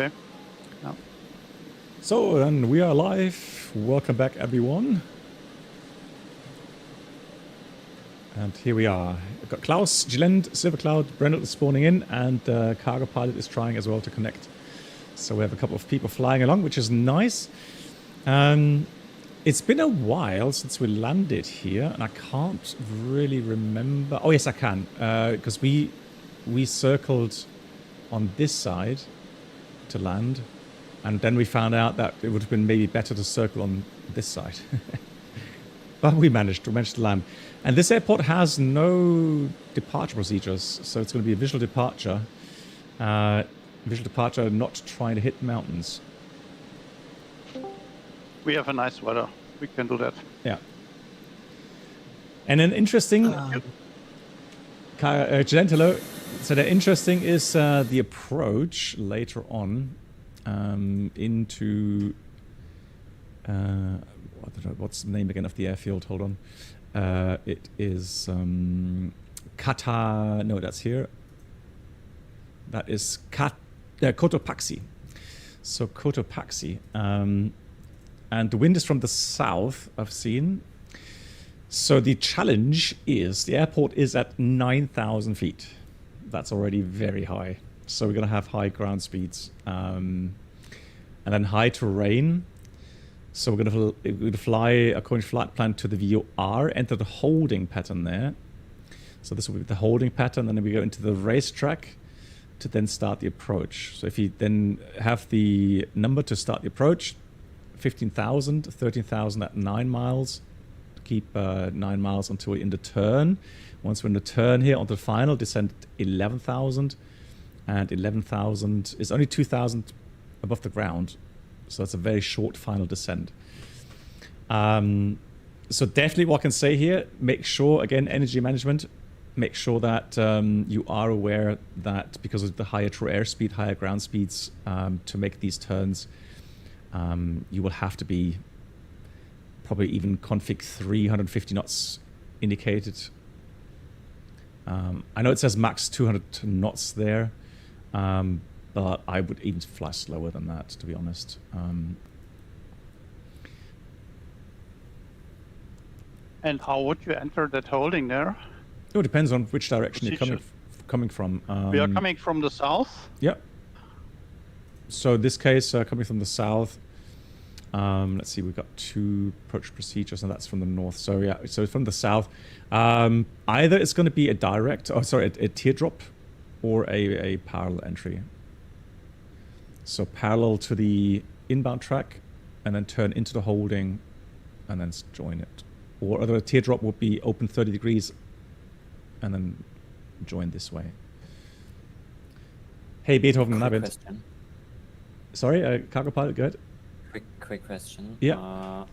Okay. Yeah. So then we are live. Welcome back, everyone. And here we are. We've got Klaus, Gilend, Silvercloud, Brendel is spawning in, and Cargo Pilot is trying as well to connect. So we have a couple of people flying along, which is nice. It's been a while since we landed here, and I can't really remember. Oh yes, I can, because we circled on this side to land, and then we found out that it would have been maybe better to circle on this side. But we managed to land. And this airport has no departure procedures, so it's going to be a visual departure. Not trying to hit mountains. We have a nice weather. We can do that. Yeah. And then interesting... Gentilo, so the interesting is the approach later on into... what's the name again of the airfield? Hold on. It is no, that's here. That is Cotopaxi. So Cotopaxi. And the wind is from the south, I've seen. So the challenge is the airport is at 9,000 feet. That's already very high. So we're going to have high ground speeds. And then high terrain. So we're going to fly according to flight plan to the VOR, enter the holding pattern there. So this will be the holding pattern, and then we go into the racetrack to then start the approach. So if you then have the number to start the approach, 15,000, 13,000 at 9 miles. Keep 9 miles until we're in the turn. Once we're in the turn here on the final, descend 11,000. And 11,000 is only 2,000 above the ground. So it's a very short final descent. So definitely what I can say here, make sure, again, energy management, make sure that you are aware that because of the higher true airspeed, higher ground speeds, to make these turns, you will have to be probably even config 350 knots indicated. I know it says max 200 knots there. But I would even fly slower than that, to be honest. And how would you enter that holding there? It depends on which direction you're coming from. We are coming from the south? Yeah. So in this case, coming from the south, let's see, we've got 2 approach procedures, and that's from the north. So yeah, so from the south, either it's going to be a direct, a teardrop, or a parallel entry. So parallel to the inbound track, and then turn into the holding, and then join it. Or other teardrop would be open 30 degrees, and then join this way. Hey, Beethoven, quick question. Sorry, Cargo Pilot, go ahead. Quick question. Yeah.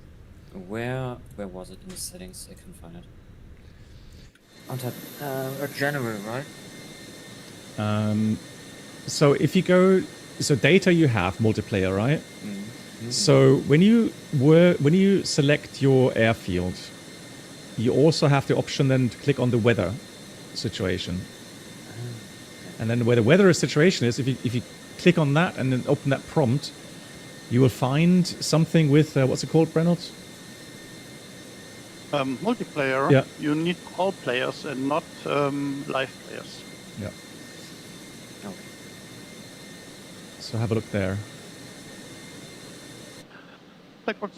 Where was it in the settings? I couldn't find it. On top, general, right? So if you go, so data you have multiplayer, right? Mm-hmm. So when you select your airfield, you also have the option then to click on the weather situation. And then where the weather situation is, if you click on that and then open that prompt, you will find something with what's it called, Brennert? Multiplayer. Yeah. You need all players and not live players. Yeah. Okay. So have a look there.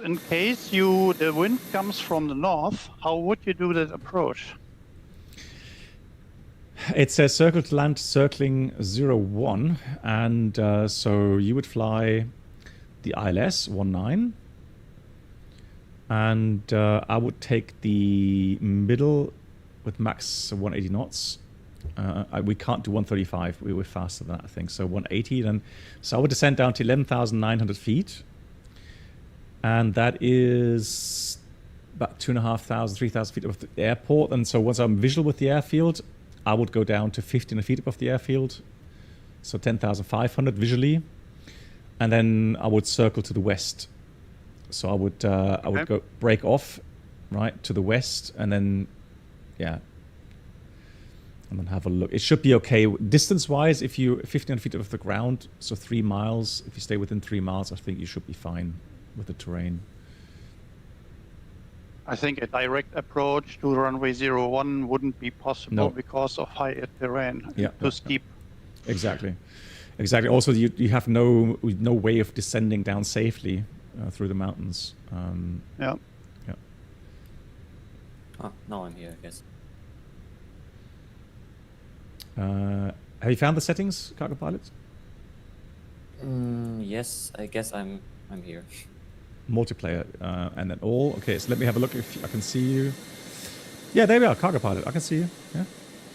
In case the wind comes from the north, how would you do that approach? It says circle to land, circling 01, and so you would fly the ILS 19, and I would take the middle with max 180 knots. We can't do 135. We were faster than that, I think. So 180 then. So I would descend down to 11,900 feet. And that is about 2,500, 3,000 feet above the airport. And so once I'm visual with the airfield, I would go down to 1,500 feet above the airfield. So 10,500 visually. And then I would circle to the west. So I would go break off, right, to the west. And then, yeah. And then have a look. It should be okay. Distance-wise, if you're 1,500 feet off the ground, so 3 miles, if you stay within 3 miles, I think you should be fine with the terrain. I think a direct approach to runway 01 wouldn't be possible because of high terrain. Too steep. Exactly. Exactly. Also, you have no way of descending down safely through the mountains. Yeah. Oh, now I'm here, I guess. Have you found the settings, cargo pilot? Yes, I guess I'm here. Multiplayer, and then all. Okay, so let me have a look if I can see you. Yeah, there we are, cargo pilot. I can see you. Yeah,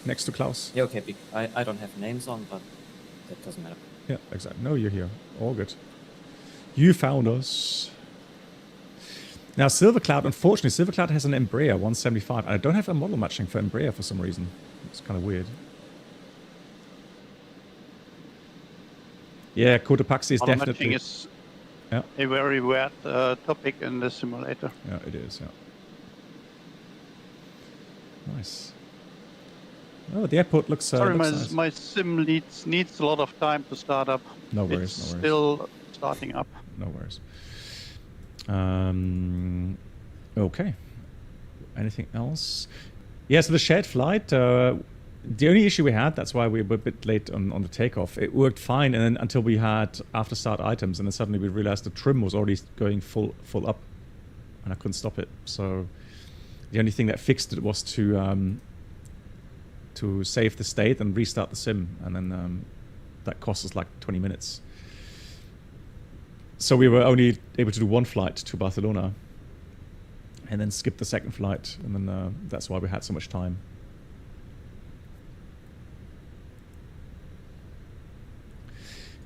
next to Klaus. Yeah, okay. I don't have names on, but that doesn't matter. Yeah, exactly. No, you're here. All good. You found us. Now, Silvercloud, unfortunately, Silvercloud has an Embraer 175, and I don't have a model matching for Embraer for some reason. It's kind of weird. Yeah, Cotopaxi is Model definitely... matching is a very weird topic in the simulator. Yeah, it is, yeah. Nice. Oh, the airport looks... Sorry, looks my, nice. my sim needs a lot of time to start up. No worries, It's no worries. still starting up. No worries. Okay. Anything else? Yeah, so the shared flight, the only issue we had, that's why we were a bit late on the takeoff. It worked fine, and then until we had after start items, and then suddenly we realized the trim was already going full up, and I couldn't stop it. So the only thing that fixed it was to save the state and restart the sim, and then that cost us like 20 minutes. So we were only able to do one flight to Barcelona, and then skip the second flight, and then that's why we had so much time.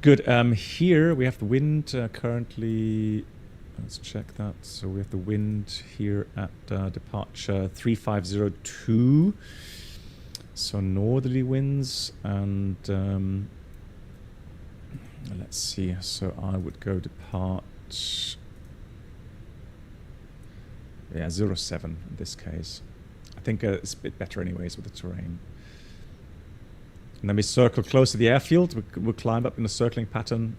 Good. Here we have the wind currently. Let's check that. So we have the wind here at departure 3502. So northerly winds, and let's see. So I would go depart. Yeah, 07 in this case. I think it's a bit better anyways with the terrain. And then we circle close to the airfield. We'll climb up in a circling pattern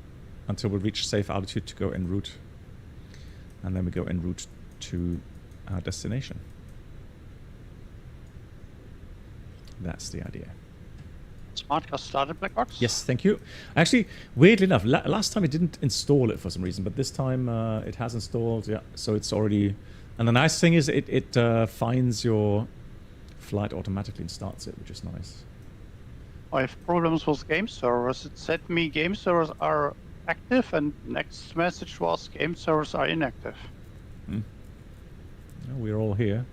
until we reach safe altitude to go en route. And then we go en route to our destination. That's the idea. Smart car started, Black Box? Yes, thank you. Actually, weirdly enough, last time it didn't install it for some reason, but this time it has installed. Yeah, so it's already... And the nice thing is it finds your flight automatically and starts it, which is nice. I have problems with game servers. It said me game servers are active, and next message was game servers are inactive. Well, we're all here.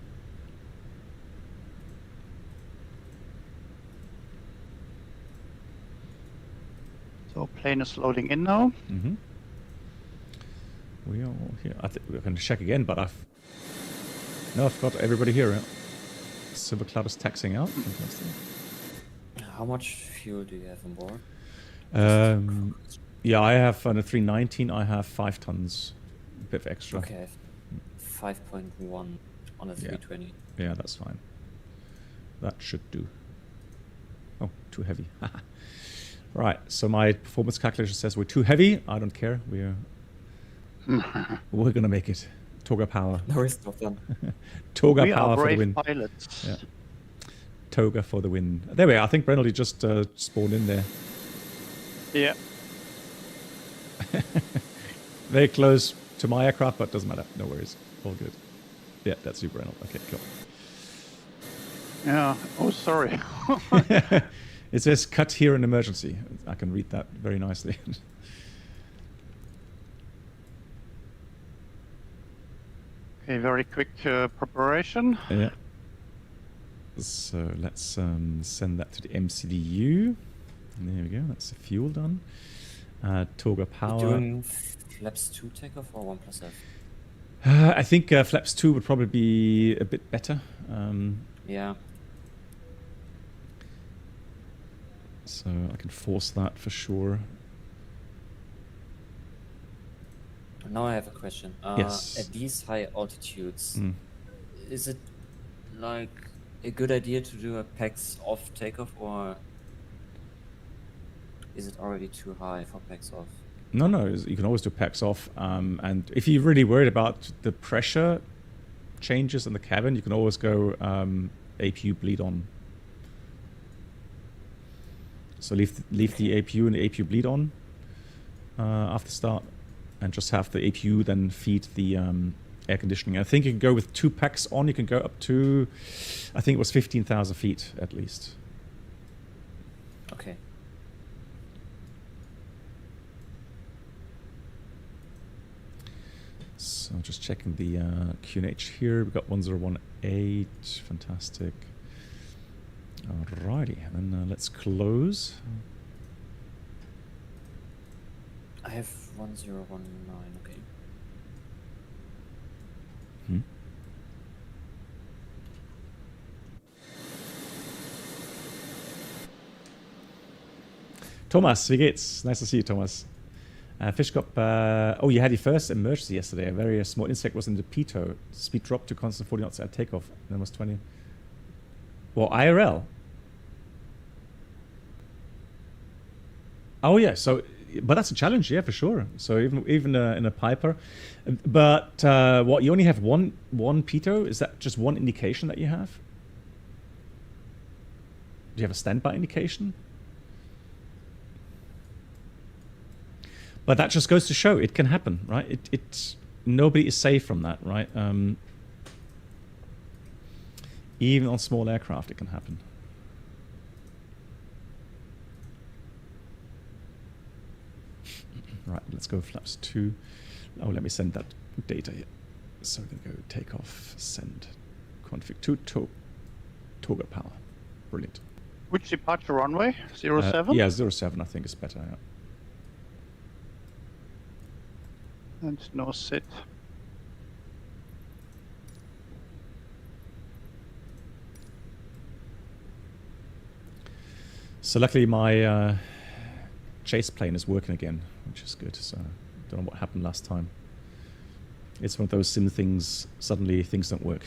So plane is loading in now. Mm-hmm. We are all here. I think we're going to check again, but I've got everybody here. Yeah. Silvercloud is taxing out. Fantastic. How much fuel do you have on board? Yeah, I have on a 319. I have 5 tons, a bit of extra. Okay, 5.1 on a 320. Yeah, that's fine. That should do. Oh, too heavy. Right. So my performance calculation says we're too heavy. I don't care. We're gonna make it. Toga power. No, it's not done. Toga We power are for the brave win. pilots. Yeah. Toga for the win. There we are. I think Brennelly just spawned in there. Yeah. Very close to my aircraft, but doesn't matter. No worries. All good. Yeah, that's you, Brennel. Okay, cool. Yeah. Oh, sorry. It says cut here in emergency. I can read that very nicely. Okay, very quick preparation. Yeah. So let's send that to the MCDU. And there we go. That's the fuel done. Toga power. Doing flaps 2 takeoff or 1+F? I think flaps 2 would probably be a bit better. Yeah. So I can force that for sure. Now I have a question. Yes. At these high altitudes, is it like a good idea to do a PAX off takeoff, or is it already too high for PAX off? No, no, you can always do PAX off. And if you're really worried about the pressure changes in the cabin, you can always go APU bleed on. So leave the APU and the APU bleed on after start, and just have the APU then feed the air conditioning. I think you can go with 2 packs on. You can go up to, I think it was 15,000 feet at least. Okay. So just checking the QNH here. We've got 1018. Fantastic. Alrighty, and then let's close. I have 1019. Okay. Thomas, wie geht's? Nice to see you, Thomas. Fishkop, oh, you had your first emergency yesterday. A very small insect was in the pitot. Speed dropped to constant 40 knots at takeoff. And then was 20. Well, IRL. Oh yeah, so, but that's a challenge, yeah, for sure. So even in a Piper, but what, you only have one pitot? Is that just one indication that you have? Do you have a standby indication? But that just goes to show it can happen, right? Nobody is safe from that, right? Even on small aircraft, it can happen. Right, let's go flaps 2. Oh, let me send that data here. So we can go takeoff, send, config 2, toga power. Brilliant. Which departure runway? 07? Yeah, 07 I think is better, yeah. And no sit. So luckily my chase plane is working again, which is good. So I don't know what happened last time. It's one of those sim things, suddenly things don't work.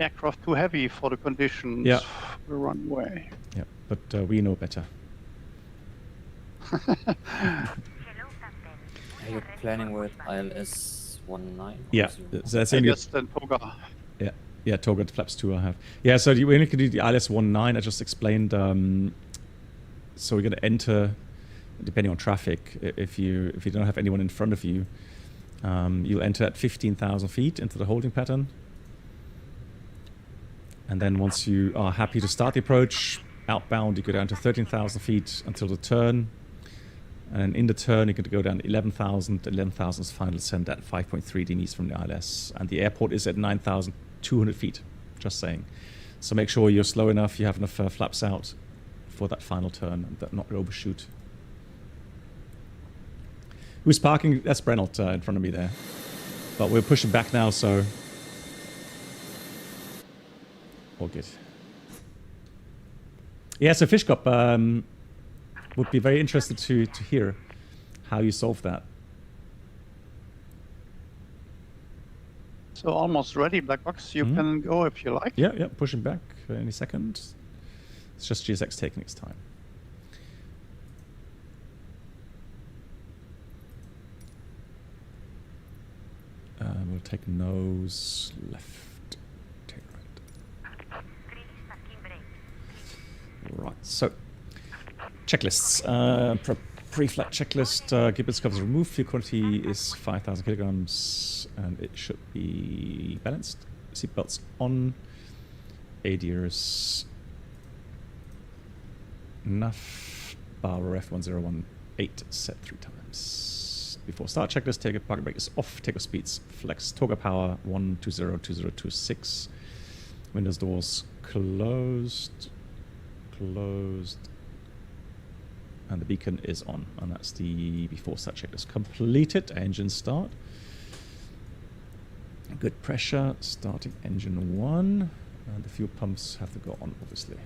Aircraft too heavy for the conditions. Yeah. The runway. Yeah, but we know better. Are you planning with ILS 19? Yeah, so that's only Yes, then Toga. yeah, Toga flaps 2 I have. Yeah, so we only can do the ILS 19. I just explained. So we're going to enter, depending on traffic. If you don't have anyone in front of you, you'll enter at 15,000 feet into the holding pattern. And then once you are happy to start the approach, outbound, you go down to 13,000 feet until the turn. And in the turn, you're going to go down to 11,000. 11,000 is final descent at 5.3 dBs from the ILS. And the airport is at 9,200 feet, just saying. So make sure you're slow enough, you have enough flaps out for that final turn, and not overshoot. Who's parking? That's Brennelt in front of me there. But we're pushing back now, so all good. Yeah, so Fishkop, would be very interested to hear how you solve that. So almost ready, Black Box. You can go if you like. Yeah, pushing back any second. It's just GSX taking its time. We'll take nose left, take right. Right, so checklists. Pre-flight checklist. Gibbons covers removed. Fuel quantity is 5,000 kilograms, and it should be balanced. Seatbelts on. ADIRS. NAF. Bar F 1018 set 3 times. Before start checklist, take a parking brake is off. Takeoff speeds flex. Toga power 1202026. Windows doors closed. Closed. And the beacon is on, and that's the before start checklist completed. Engine start. Good pressure. Starting engine 1, and the fuel pumps have to go on, obviously.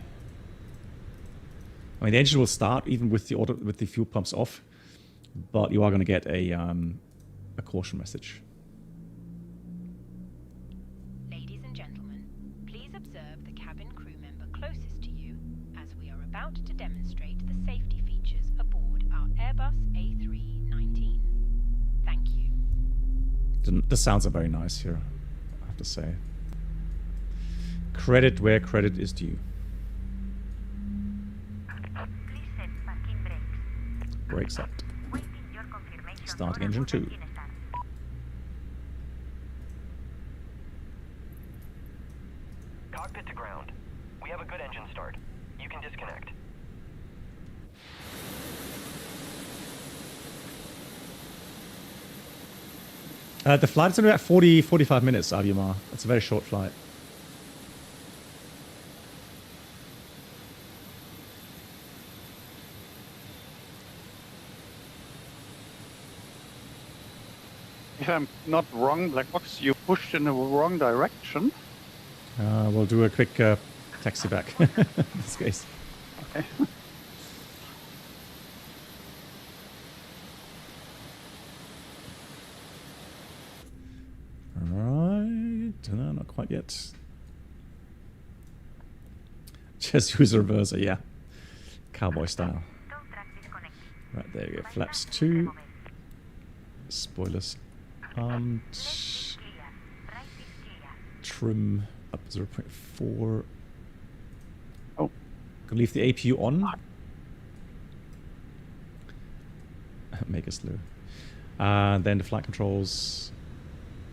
I mean, the engine will start even with the fuel pumps off, but you are going to get a caution message. Ladies and gentlemen, please observe about to demonstrate the safety features aboard our Airbus A319. Thank you. The sounds are very nice here, I have to say. Credit where credit is due. Please set parking brakes. Brakes set. Waiting your confirmation. Starting order engine for 2. engine start. Cockpit to ground. We have a good engine start. You can disconnect. The flight's only about 40-45 minutes, Aviamar. It's a very short flight. If I'm not wrong, Black Box, you pushed in the wrong direction. We'll do a quick taxi back in this case. Okay. Alright, no, not quite yet. Just use a reverser, yeah. Cowboy style. Tow track disconnected. Right, there you go. Bypass Flaps to 2. remove. Spoilers armed. Left is clear. Right is clear. Trim up 0.4. Oh. Can leave the APU on. Make it slow. Then the flight controls.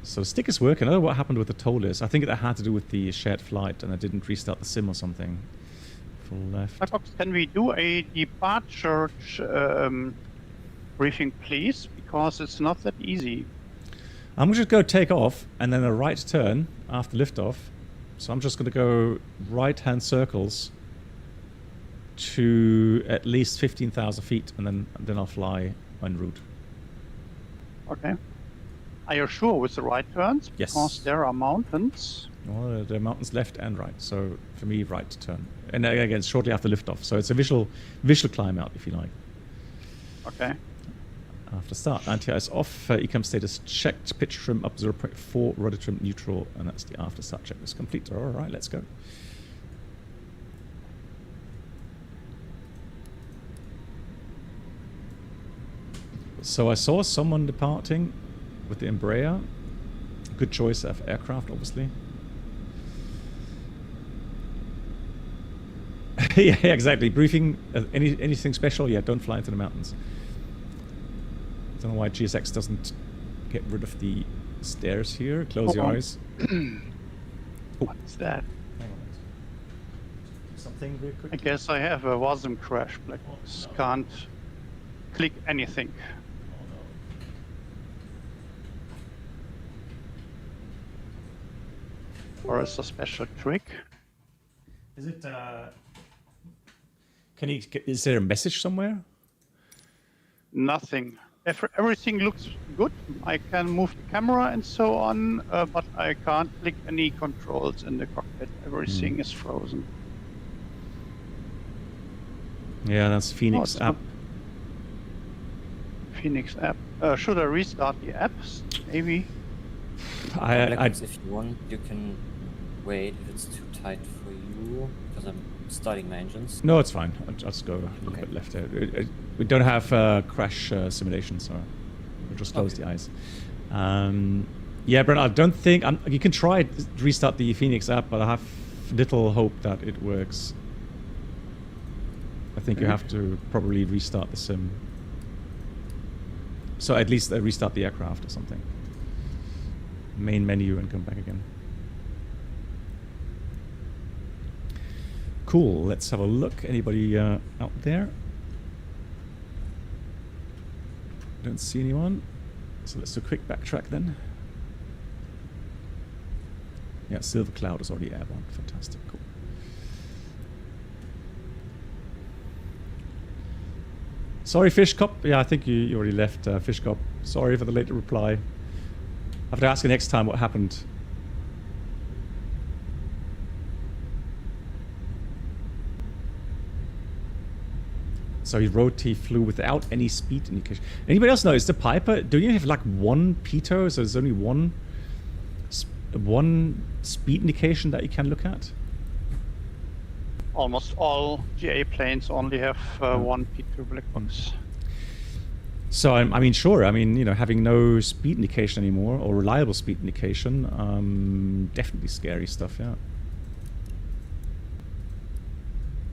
So the stick is working. I don't know what happened with the toll list. I think it had to do with the shared flight and I didn't restart the sim or something. Full left. Black Box, can we do a departure briefing, please? Because it's not that easy. I'm just going to take off and then a right turn after liftoff. So I'm just going to go right-hand circles to at least 15,000 feet and then I'll fly en route. Okay. Are you sure with the right turns? Yes. Because there are mountains. Well, the mountains left and right. So for me, right turn. And again, shortly after liftoff. So it's a visual climb out, if you like. Okay. After start, anti-ice off, ecam status checked, pitch trim up 0.4, rudder trim neutral, and that's the after start check is complete. All right, let's go. So I saw someone departing with the Embraer. Good choice of aircraft, obviously. Yeah, exactly. Briefing, anything special? Yeah, don't fly into the mountains. I don't know why GSX doesn't get rid of the stairs here. Close your eyes. What's that? Hang on. Something real quick. I guess I have a WASM crash. Black Box can't click anything. Or is a special trick? Is it? Can you? Is there a message somewhere? Nothing. Everything looks good. I can move the camera and so on, but I can't click any controls in the cockpit. Everything is frozen. Yeah, that's FENIX it's app. FENIX app. Should I restart the apps? Maybe. Black I Box, if you want, you can wait if it's too tight for you, because I'm starting my engines. no, it's fine. I'll just go a little bit left there. We don't have crash simulation, so we'll just close the eyes. Yeah, Brent, I don't think you can try to restart the FENIX app, but I have little hope that it works. I think you have to probably restart the sim. So at least restart the aircraft or something. Main menu and come back again. Cool, let's have a look. Anybody out there? Don't see anyone. So let's do a quick backtrack then. Yeah, Silver Cloud is already airborne. Fantastic, cool. Sorry, Fish Cop. Yeah, I think you already left, Fish Cop. Sorry for the late reply. I have to ask you next time what happened. So he flew without any speed indication. Anybody else know? Is the Piper? Do you have like one pitot? So there's only one speed indication that you can look at. almost all GA planes only have one P2 black box. So I mean, sure. I mean, having no speed indication anymore or reliable speed indication, definitely scary stuff. Yeah.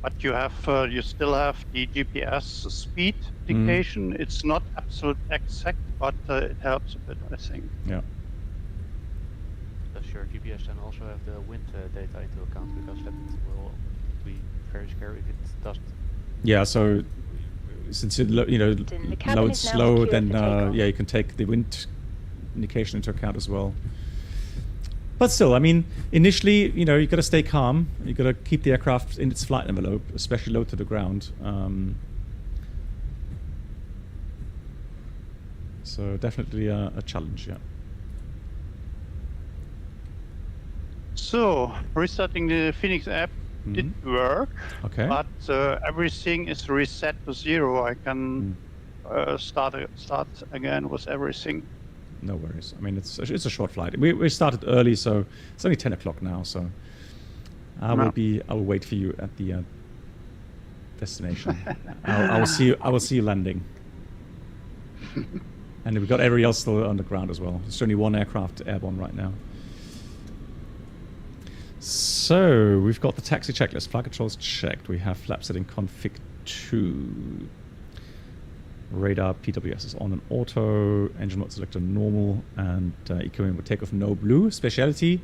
But you still have the GPS speed indication. It's not absolute exact, but it helps a bit, I think. Yeah. Does your GPS then also have the wind data into account? Because that will be very scary if it doesn't. Yeah. So since it low and slow, then yeah, you can take the wind indication into account as well. But still, I mean, initially, you got to stay calm. You got to keep the aircraft in its flight envelope, especially low to the ground. So definitely a challenge, yeah. So restarting the FENIX app did work, Okay. but everything is reset to 0. I can start again with everything. No worries. I mean, it's a short flight. We started early, so it's only 10 o'clock now. So I will wait for you at the destination. I will see you landing. And we've got everybody else still on the ground as well. There's only one aircraft airborne right now. So we've got the taxi checklist. Flight controls checked. We have flap setting config 2. Radar PWS is on an auto. Engine mode selector normal. And equipment with takeoff no blue. Speciality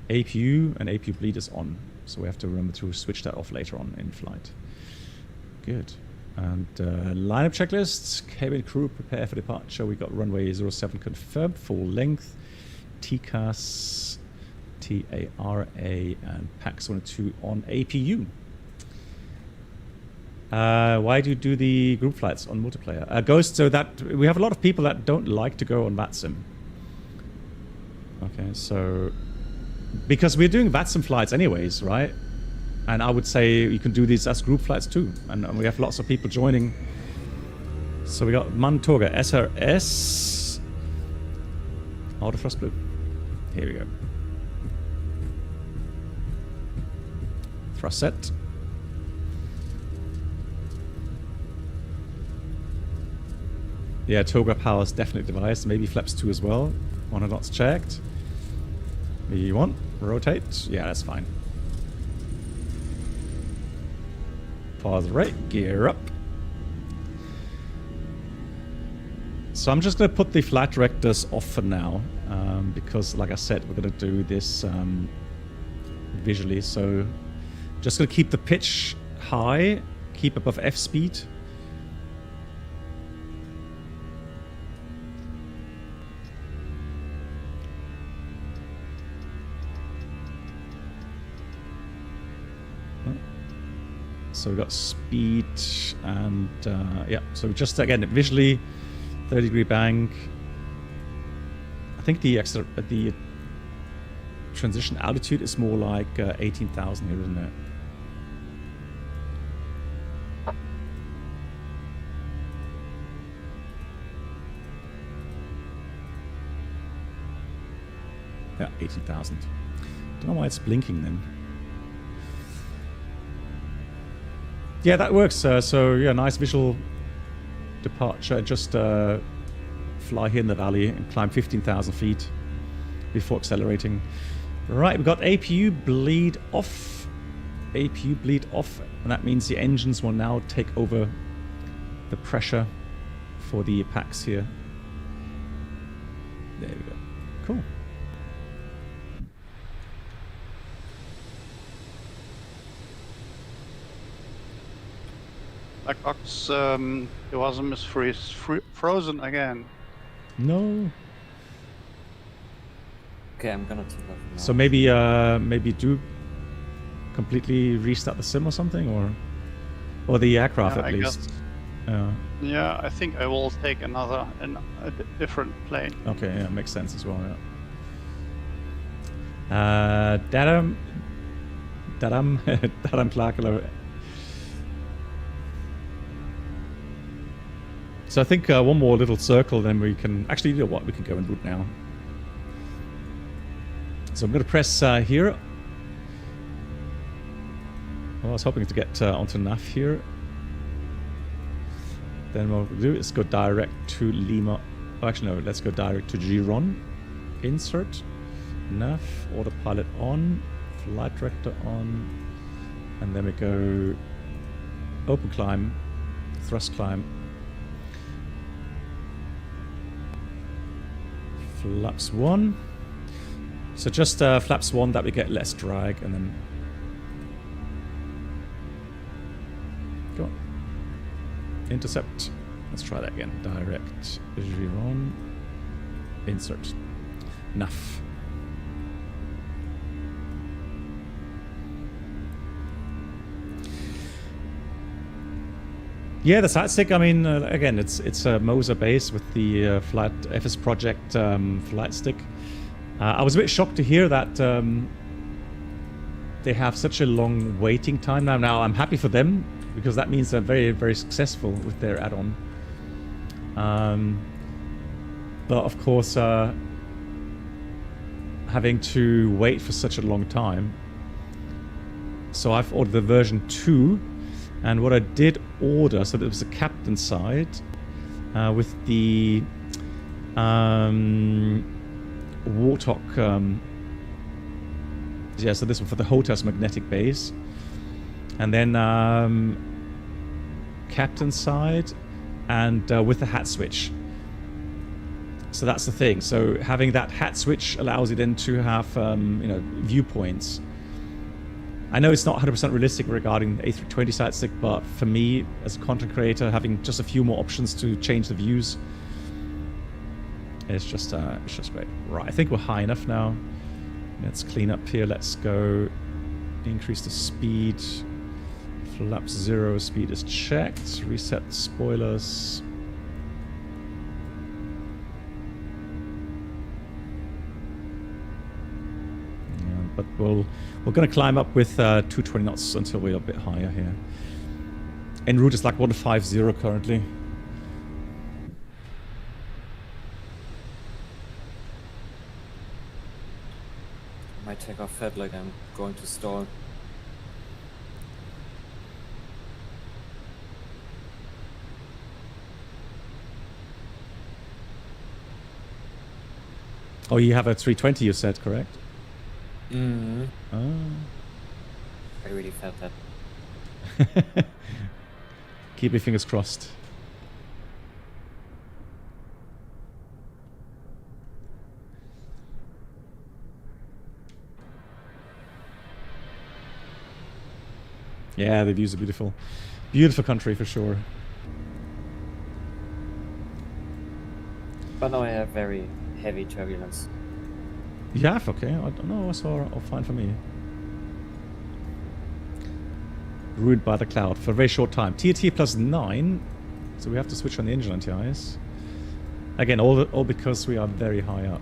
APU and APU bleed is on. So we have to remember to switch that off later on in flight. Good. And lineup checklists. Cabin crew prepare for departure. We got runway 07 confirmed. Full length. TCAS, TARA, and PAX 1 and 2 on APU. Why do you do the group flights on multiplayer? Ghost, so that we have a lot of people that don't like to go on VATSIM. Okay, so because we're doing VATSIM flights anyways, right? And I would say you can do these as group flights too. And we have lots of people joining. So we got Mantoga, SRS, Autofrost Blue. Here we go. Thrust set. Yeah, Toga powers definitely device. Maybe flaps 2 as well. 100 knots checked. V1. Rotate. Yeah, that's fine. Pause right. Gear up. So I'm just going to put the flight directors off for now. Because, like I said, we're going to do this visually. So just going to keep the pitch high. Keep above F speed. So we've got speed and yeah, so just again visually 30-degree bank. I think the transition altitude is more like 18,000 here, isn't it? Yeah, 18,000. Don't know why it's blinking then. Yeah, that works. So yeah, nice visual departure. Just fly here in the valley and climb 15,000 feet before accelerating. Right, we've got APU bleed off. APU bleed off, and that means the engines will now take over the pressure for the packs here. There we go. Cool. Black box, the WASM is frozen again. No. Okay, I'm gonna take off now. So maybe do completely restart the sim or something, or the aircraft Yeah, at I least. Yeah, I think I will take a different plane. Okay, yeah, makes sense as well. Yeah. Dadam Clarkalo. So I think one more little circle, then we can actually, you know what, we can go en route now. So I'm going to press here. Well, I was hoping to get onto NAF here. Then what we'll do is go direct to Lima. Oh, actually, no, let's go direct to Giron. Insert. NAF, autopilot on, flight director on, and then we go open climb, thrust climb, flaps 1. So just flaps 1 that we get less drag, and then go on. Intercept. Let's try that again. Direct Giron, insert, NAF. Yeah, the site stick, I mean, again, it's a Moser base with the Flight FS Project flight stick. I was a bit shocked to hear that they have such a long waiting time now. Now, I'm happy for them, because that means they're very, very successful with their add-on. But of course, having to wait for such a long time. So I've ordered the version 2. And what I did order, so there was the Captain side with the Warthog. Yeah, so this one for the hotels magnetic base, and then Captain side, and with the hat switch. So that's the thing. So having that hat switch allows you then to have you know, viewpoints. I know it's not 100% realistic regarding the A320 side stick, but for me, as a content creator, having just a few more options to change the views, it's just great. Right, I think we're high enough now. Let's clean up here. Let's go increase the speed. Flap 0 speed is checked. Reset the spoilers. But we're going to climb up with 220 knots until we're a bit higher here. En route is like 150 currently. My takeoff felt like I'm going to stall. Oh, you have a 320, you said, correct? Mm-hmm. Oh. I really felt that. Keep your fingers crossed. Yeah, the views are beautiful. Beautiful country for sure. But now I have very heavy turbulence. You have? Okay, I don't know. It's all fine for me. Ruined by the cloud for a very short time. TAT plus 9. So we have to switch on the engine anti-ice. Again, all because we are very high up.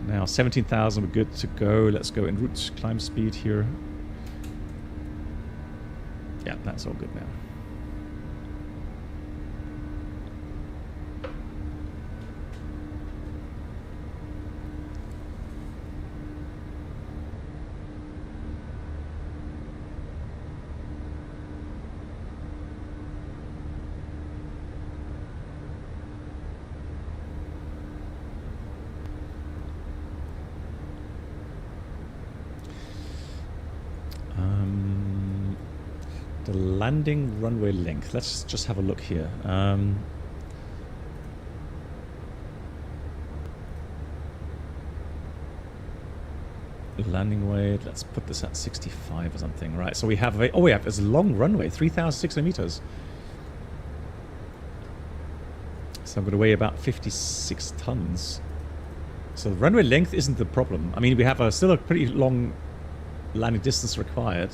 Now 17,000, we're good to go. Let's go en route. Climb speed here. Yeah, that's all good now. The landing runway length. Let's just have a look here. Landing weight. Let's put this at 65 or something. Right. So we have a. Oh, we have this long runway, 3,600 meters. So I'm going to weigh about 56 tons. So the runway length isn't the problem. I mean, we have still a pretty long landing distance required,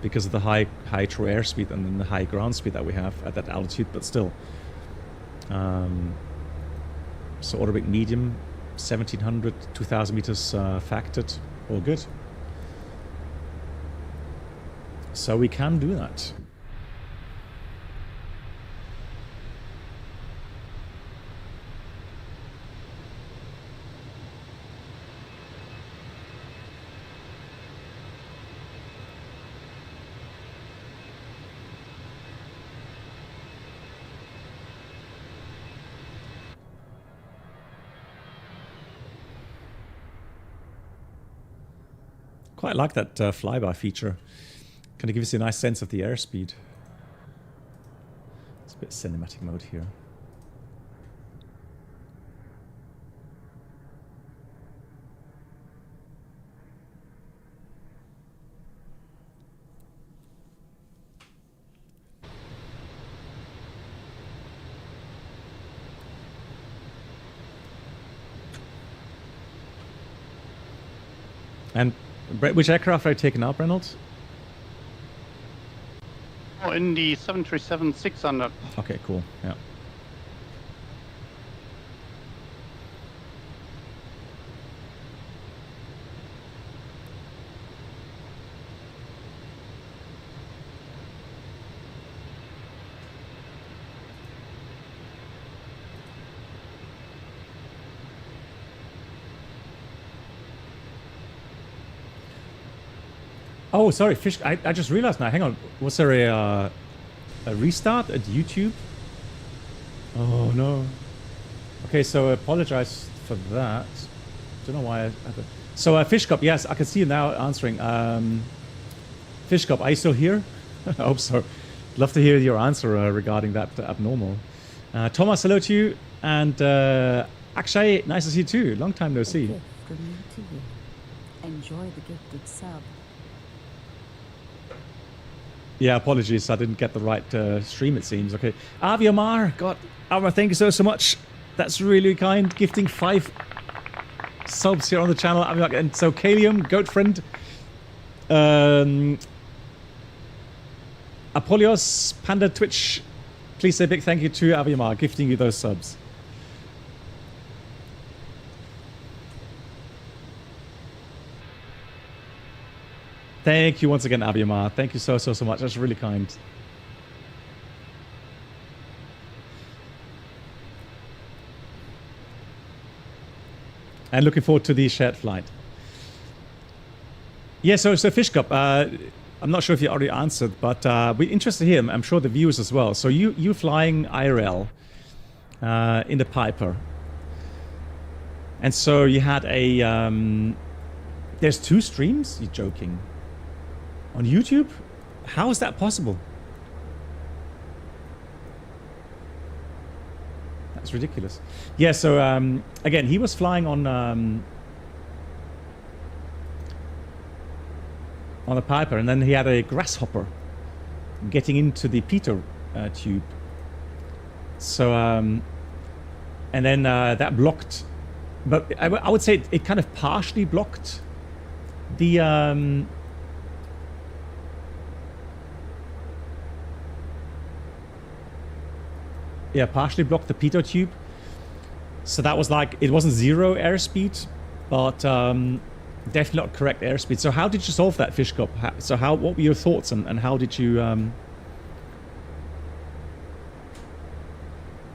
because of the high true airspeed and then the high ground speed that we have at that altitude, but still. So orbit medium, 1,700, 2,000 meters factored, all good. So we can do that. Quite like that flyby feature. Kind of gives you a nice sense of the airspeed. It's a bit cinematic mode here. And which aircraft are you taking up, Reynolds? Oh, in the 737-600. Okay, cool. Yeah. Oh, sorry, Fish. I just realized now. Hang on. Was there a restart at YouTube? Oh no. Okay, so I apologize for that. Don't know why. So Fish Cup, yes, I can see you now answering. Fish Cup, are you still here? I hope so. Love to hear your answer regarding that abnormal. Thomas, hello to you, and Akshay, nice to see you too. Long time no see. Gift from me to you. Enjoy the gifted sub. Yeah, apologies, I didn't get the right stream, it seems. Okay, Aviomar, God, Aviomar, thank you so much. That's really kind, gifting 5 subs here on the channel. And so Kalium, Goat Friend, Apolios, Panda Twitch, please say a big thank you to Aviomar, gifting you those subs. Thank you once again, Abiamar. Thank you so much. That's really kind. And looking forward to the shared flight. Yeah, so Fish Cup, I'm not sure if you already answered, but we're interested here. I'm sure the viewers as well. So you flying IRL in the Piper. And so you had a... there's 2 streams? You're joking. On YouTube? How is that possible? That's ridiculous. Yeah, so again, he was flying on a Piper, and then he had a grasshopper getting into the pitot tube. So, and then that blocked, but I would say it kind of partially blocked the yeah, partially blocked the pitot tube. So that was like, it wasn't 0 airspeed, but definitely not correct airspeed. So how did you solve that, Fish Cup? What were your thoughts, and how did you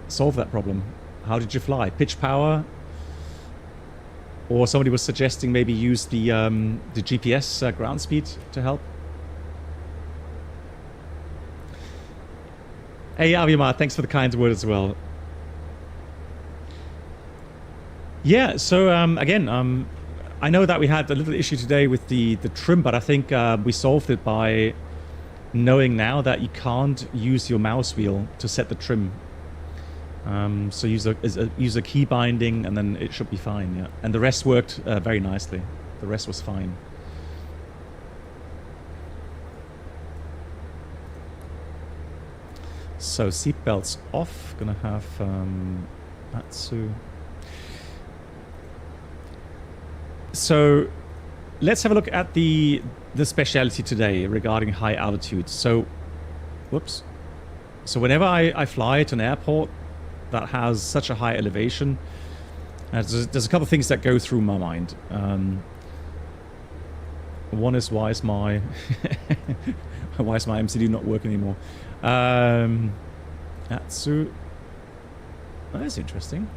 solve that problem? How did you fly? Pitch power? Or somebody was suggesting maybe use the GPS ground speed to help? Hey, Aviamar, thanks for the kind word as well. Yeah, so again, I know that we had a little issue today with the trim, but I think we solved it by knowing now that you can't use your mouse wheel to set the trim. So use a key binding, and then it should be fine. Yeah, and the rest worked very nicely. The rest was fine. So seatbelts off. Gonna have Matsu. So let's have a look at the speciality today regarding high altitude. So, whoops. So whenever I fly to an airport that has such a high elevation, there's a couple of things that go through my mind. One is, why is my MCD not working anymore? Atsu. Oh, that's interesting.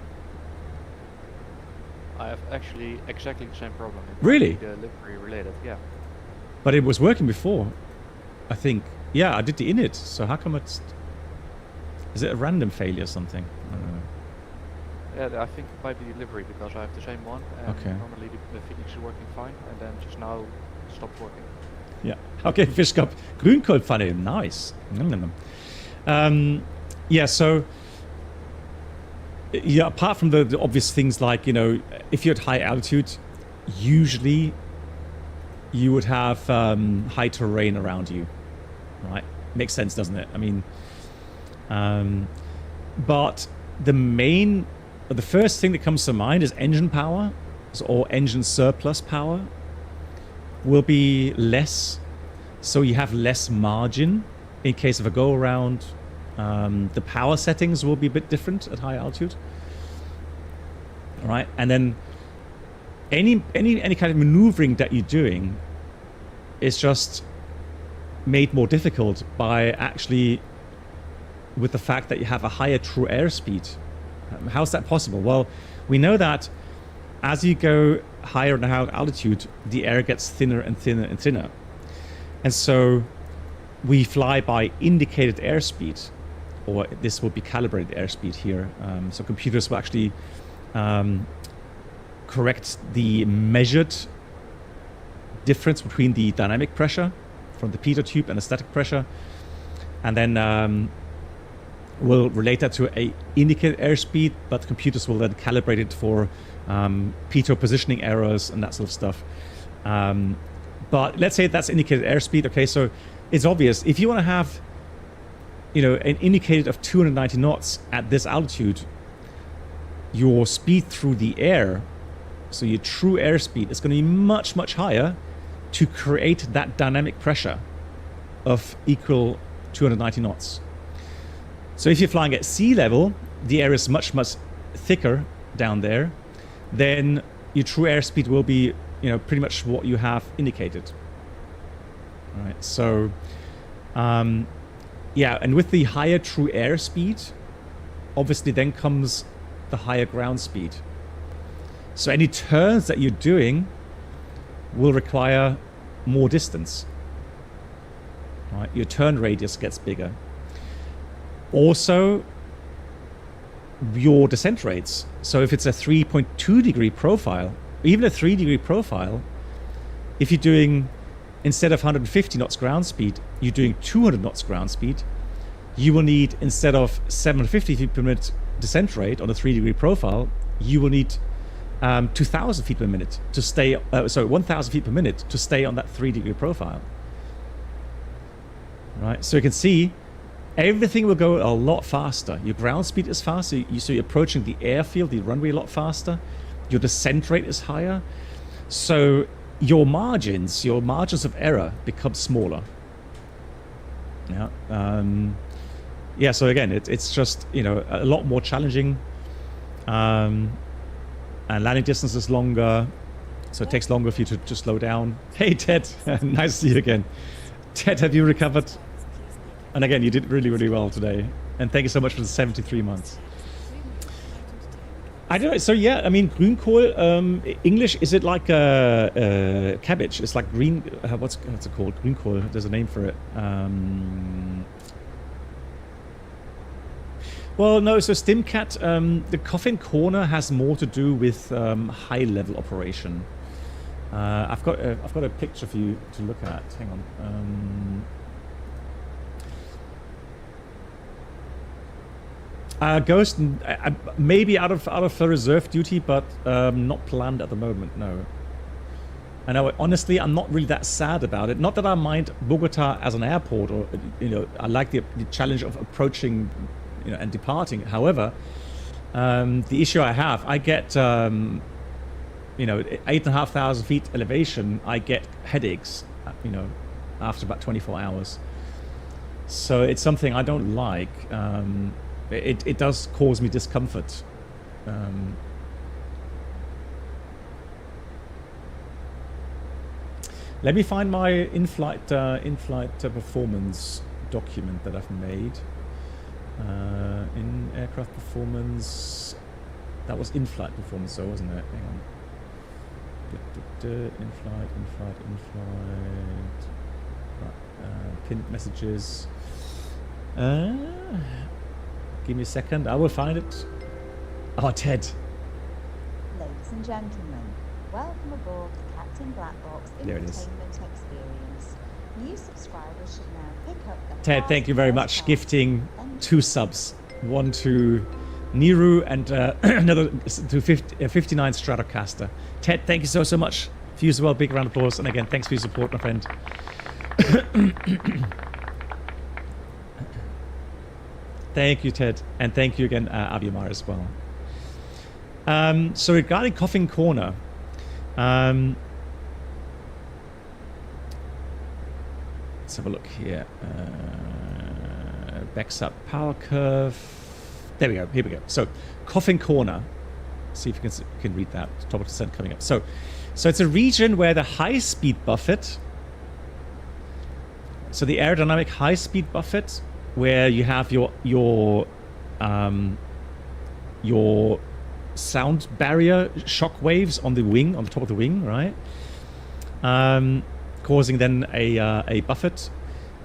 I have actually exactly the same problem. Really? The livery related, yeah. But it was working before, I think. Yeah, I did the init. So how come it's... Is it a random failure or something? I don't know. Yeah, I think it might be delivery, because I have the same one. And okay. Normally the FENIX is working fine, and then just now stopped working. Yeah. Okay, Fish Cup. Grünkohlpfanne. Nice. Nom, nom, nom. Yeah, so... Yeah, apart from the obvious things like, you know, if you're at high altitude, usually you would have high terrain around you, right? Makes sense, doesn't it? I mean, but the first thing that comes to mind is engine power, or engine surplus power will be less, so you have less margin in case of a go-around. The power settings will be a bit different at high altitude. All right, and then any kind of maneuvering that you're doing is just made more difficult by actually with the fact that you have a higher true airspeed. How's that possible? Well, we know that as you go higher and higher altitude, the air gets thinner and thinner and thinner. And so we fly by indicated airspeed, or this will be calibrated airspeed here. So computers will actually correct the measured difference between the dynamic pressure from the pitot tube and the static pressure, and then we'll relate that to a indicated airspeed, but computers will then calibrate it for pitot positioning errors and that sort of stuff. But let's say that's indicated airspeed. Okay, so it's obvious if you want to have, you know, an indicated of 290 knots at this altitude, your speed through the air, so your true airspeed, is going to be much, much higher to create that dynamic pressure of equal 290 knots. So if you're flying at sea level, the air is much, much thicker down there, then your true airspeed will be, you know, pretty much what you have indicated. All right, so yeah, and with the higher true airspeed, obviously then comes the higher ground speed. So any turns that you're doing will require more distance. Right? Your turn radius gets bigger. Also, your descent rates. So if it's a 3.2 degree profile, even a 3 degree profile, if you're doing, instead of 150 knots ground speed, you're doing 200 knots ground speed, you will need, instead of 750 feet per minute descent rate on a 3 degree profile, you will need 2,000 feet per minute to stay, 1,000 feet per minute to stay on that 3 degree profile. Right, so you can see everything will go a lot faster. Your ground speed is faster, so you're approaching the airfield, the runway a lot faster. Your descent rate is higher. So your margins of error become smaller. Yeah. Yeah, so again, it's just, you know, a lot more challenging. And landing distance is longer, so it takes longer for you to slow down. Hey, Ted, nice to see you again. Ted, have you recovered? And again, you did really, really well today. And thank you so much for the 73 months. I don't know. So yeah, I mean, grünkohl, English, is it like cabbage? It's like green, what's it called? Grünkohl, there's a name for it. Well, no, so Stimcat, the Coffin Corner has more to do with high-level operation. I've got a picture for you to look at. Hang on. Ghost, maybe out of reserve duty, but not planned at the moment. No. I know. Honestly, I'm not really that sad about it. Not that I mind Bogota as an airport, or you know, I like the challenge of approaching, you know, and departing. However, the issue I have, I get, you know, 8,500 feet elevation, I get headaches, you know, after about 24 hours. So it's something I don't like. It does cause me discomfort. Let me find my in-flight performance document that I've made. In aircraft performance, that was in-flight performance, though, wasn't it? Hang on. In-flight. Right, pinned messages. Give me a second. I will find it. Oh, Ted. Ladies and gentlemen, welcome aboard the Captain Black Box There it is. entertainment experience. New subscribers should now pick up the Ted, thank you very fast much. pass. Gifting 2 subs. One to Niru and another to 59 Stratocaster. Ted, thank you so much for you as well. Big round of applause. And again, thanks for your support, my friend. Thank you, Ted. And thank you again, Aviamar, as well. So regarding Coffin Corner, let's have a look here. Backs up power curve. There we go. Here we go. So Coffin Corner. See if you can read that. Top of descent coming up. So it's a region where the high-speed buffet. So the aerodynamic high-speed buffet, where you have your sound barrier shock waves on the wing, on the top of the wing, right? Causing then a buffet,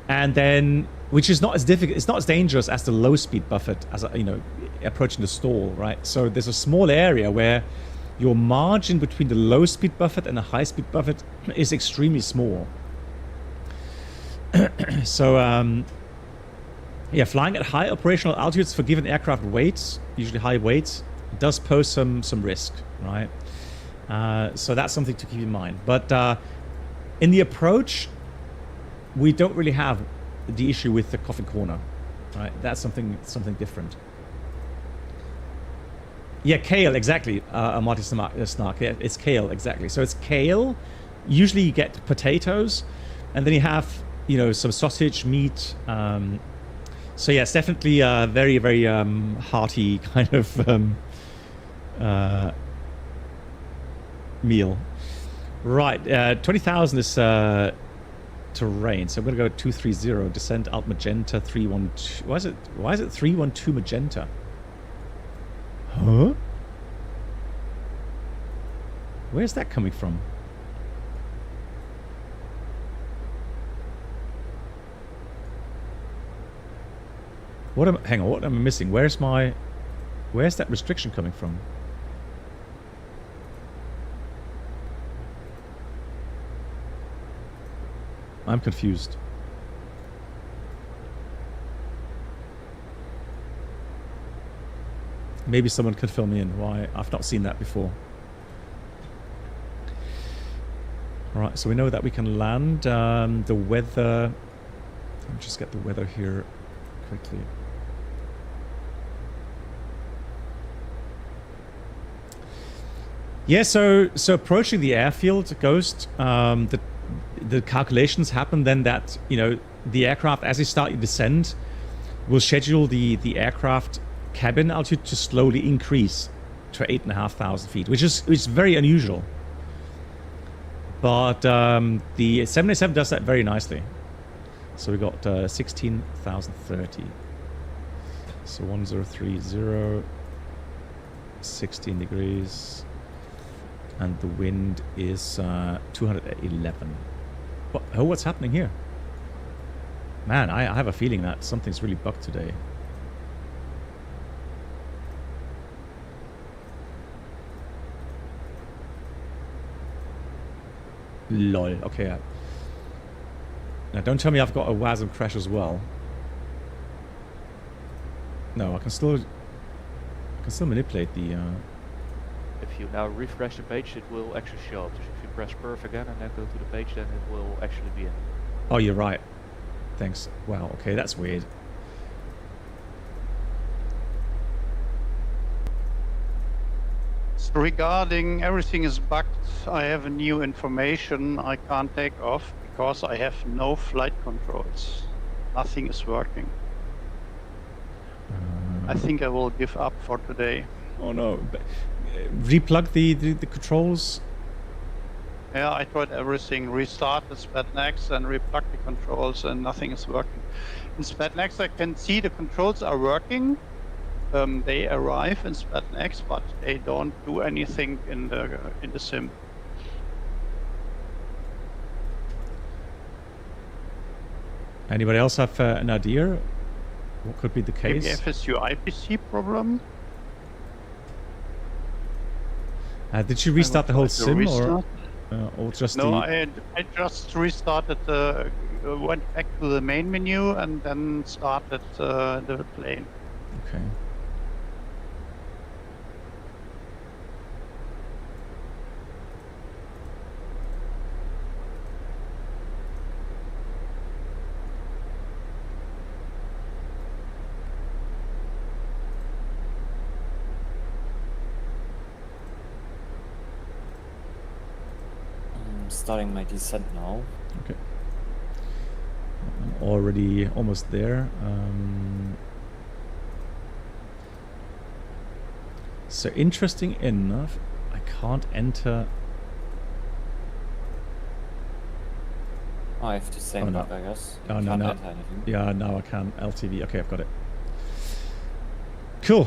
and then which is not as difficult, it's not as dangerous as the low speed buffet, as approaching the stall, right? So there's a small area where your margin between the low speed buffet and the high speed buffet is extremely small. So yeah, flying at high operational altitudes for given aircraft weights, usually high weights, does pose some risk, right? So that's something to keep in mind. But in the approach, we don't really have the issue with the Coffin Corner, right? That's something different. Yeah, kale, exactly. Marty Snark. Yeah, it's kale, exactly. So it's kale. Usually you get potatoes, and then you have some sausage, meat. So yeah, it's definitely a very, very hearty kind of meal. Right, 20,000 is terrain. So I'm going to go 230, descent alt magenta 312. Why is it 312 magenta? Huh? Where's that coming from? Hang on, what am I missing? Where's that restriction coming from? I'm confused. Maybe someone could fill me in. Why? I've not seen that before. Alright, so we know that we can land. The weather... Let me just get the weather here quickly. Yeah, so approaching the airfield, Ghost, the calculations happen then that, the aircraft, as they start to descend, will schedule the aircraft cabin altitude to slowly increase to 8,500 feet, which is very unusual. But the 787 does that very nicely. So we got 16,030. So 1030, 16 degrees. And the wind is 211. What's happening here? Man, I have a feeling that something's really bugged today. Lol. Okay. Now, don't tell me I've got a WASM crash as well. No, I can still manipulate the... If you now refresh the page, it will actually show up. So if you press perf again and then go to the page, then it will actually be in. Oh, you're right. Thanks. Wow, okay, that's weird. So regarding everything is bugged, I have a new information. I can't take off because I have no flight controls. Nothing is working. I think I will give up for today. Oh no. Replug the controls? Yeah, I tried everything. Restart the SPATNext and replug the controls and nothing is working. In SPATNext I can see the controls are working. They arrive in SPATNext, but they don't do anything in the sim. Anybody else have an idea? What could be the case? Maybe FSU IPC problem? Did you restart the whole sim or? Or just No, the... I just restarted, went back to the main menu and then started the plane. Okay. I'm starting my descent now. Okay. I'm already almost there. So interesting enough, I can't enter. Oh, I have the same Oh, no. bug, I guess. Oh, You no, can't no. enter anything. Yeah, now I can. LTV. Okay, I've got it. Cool.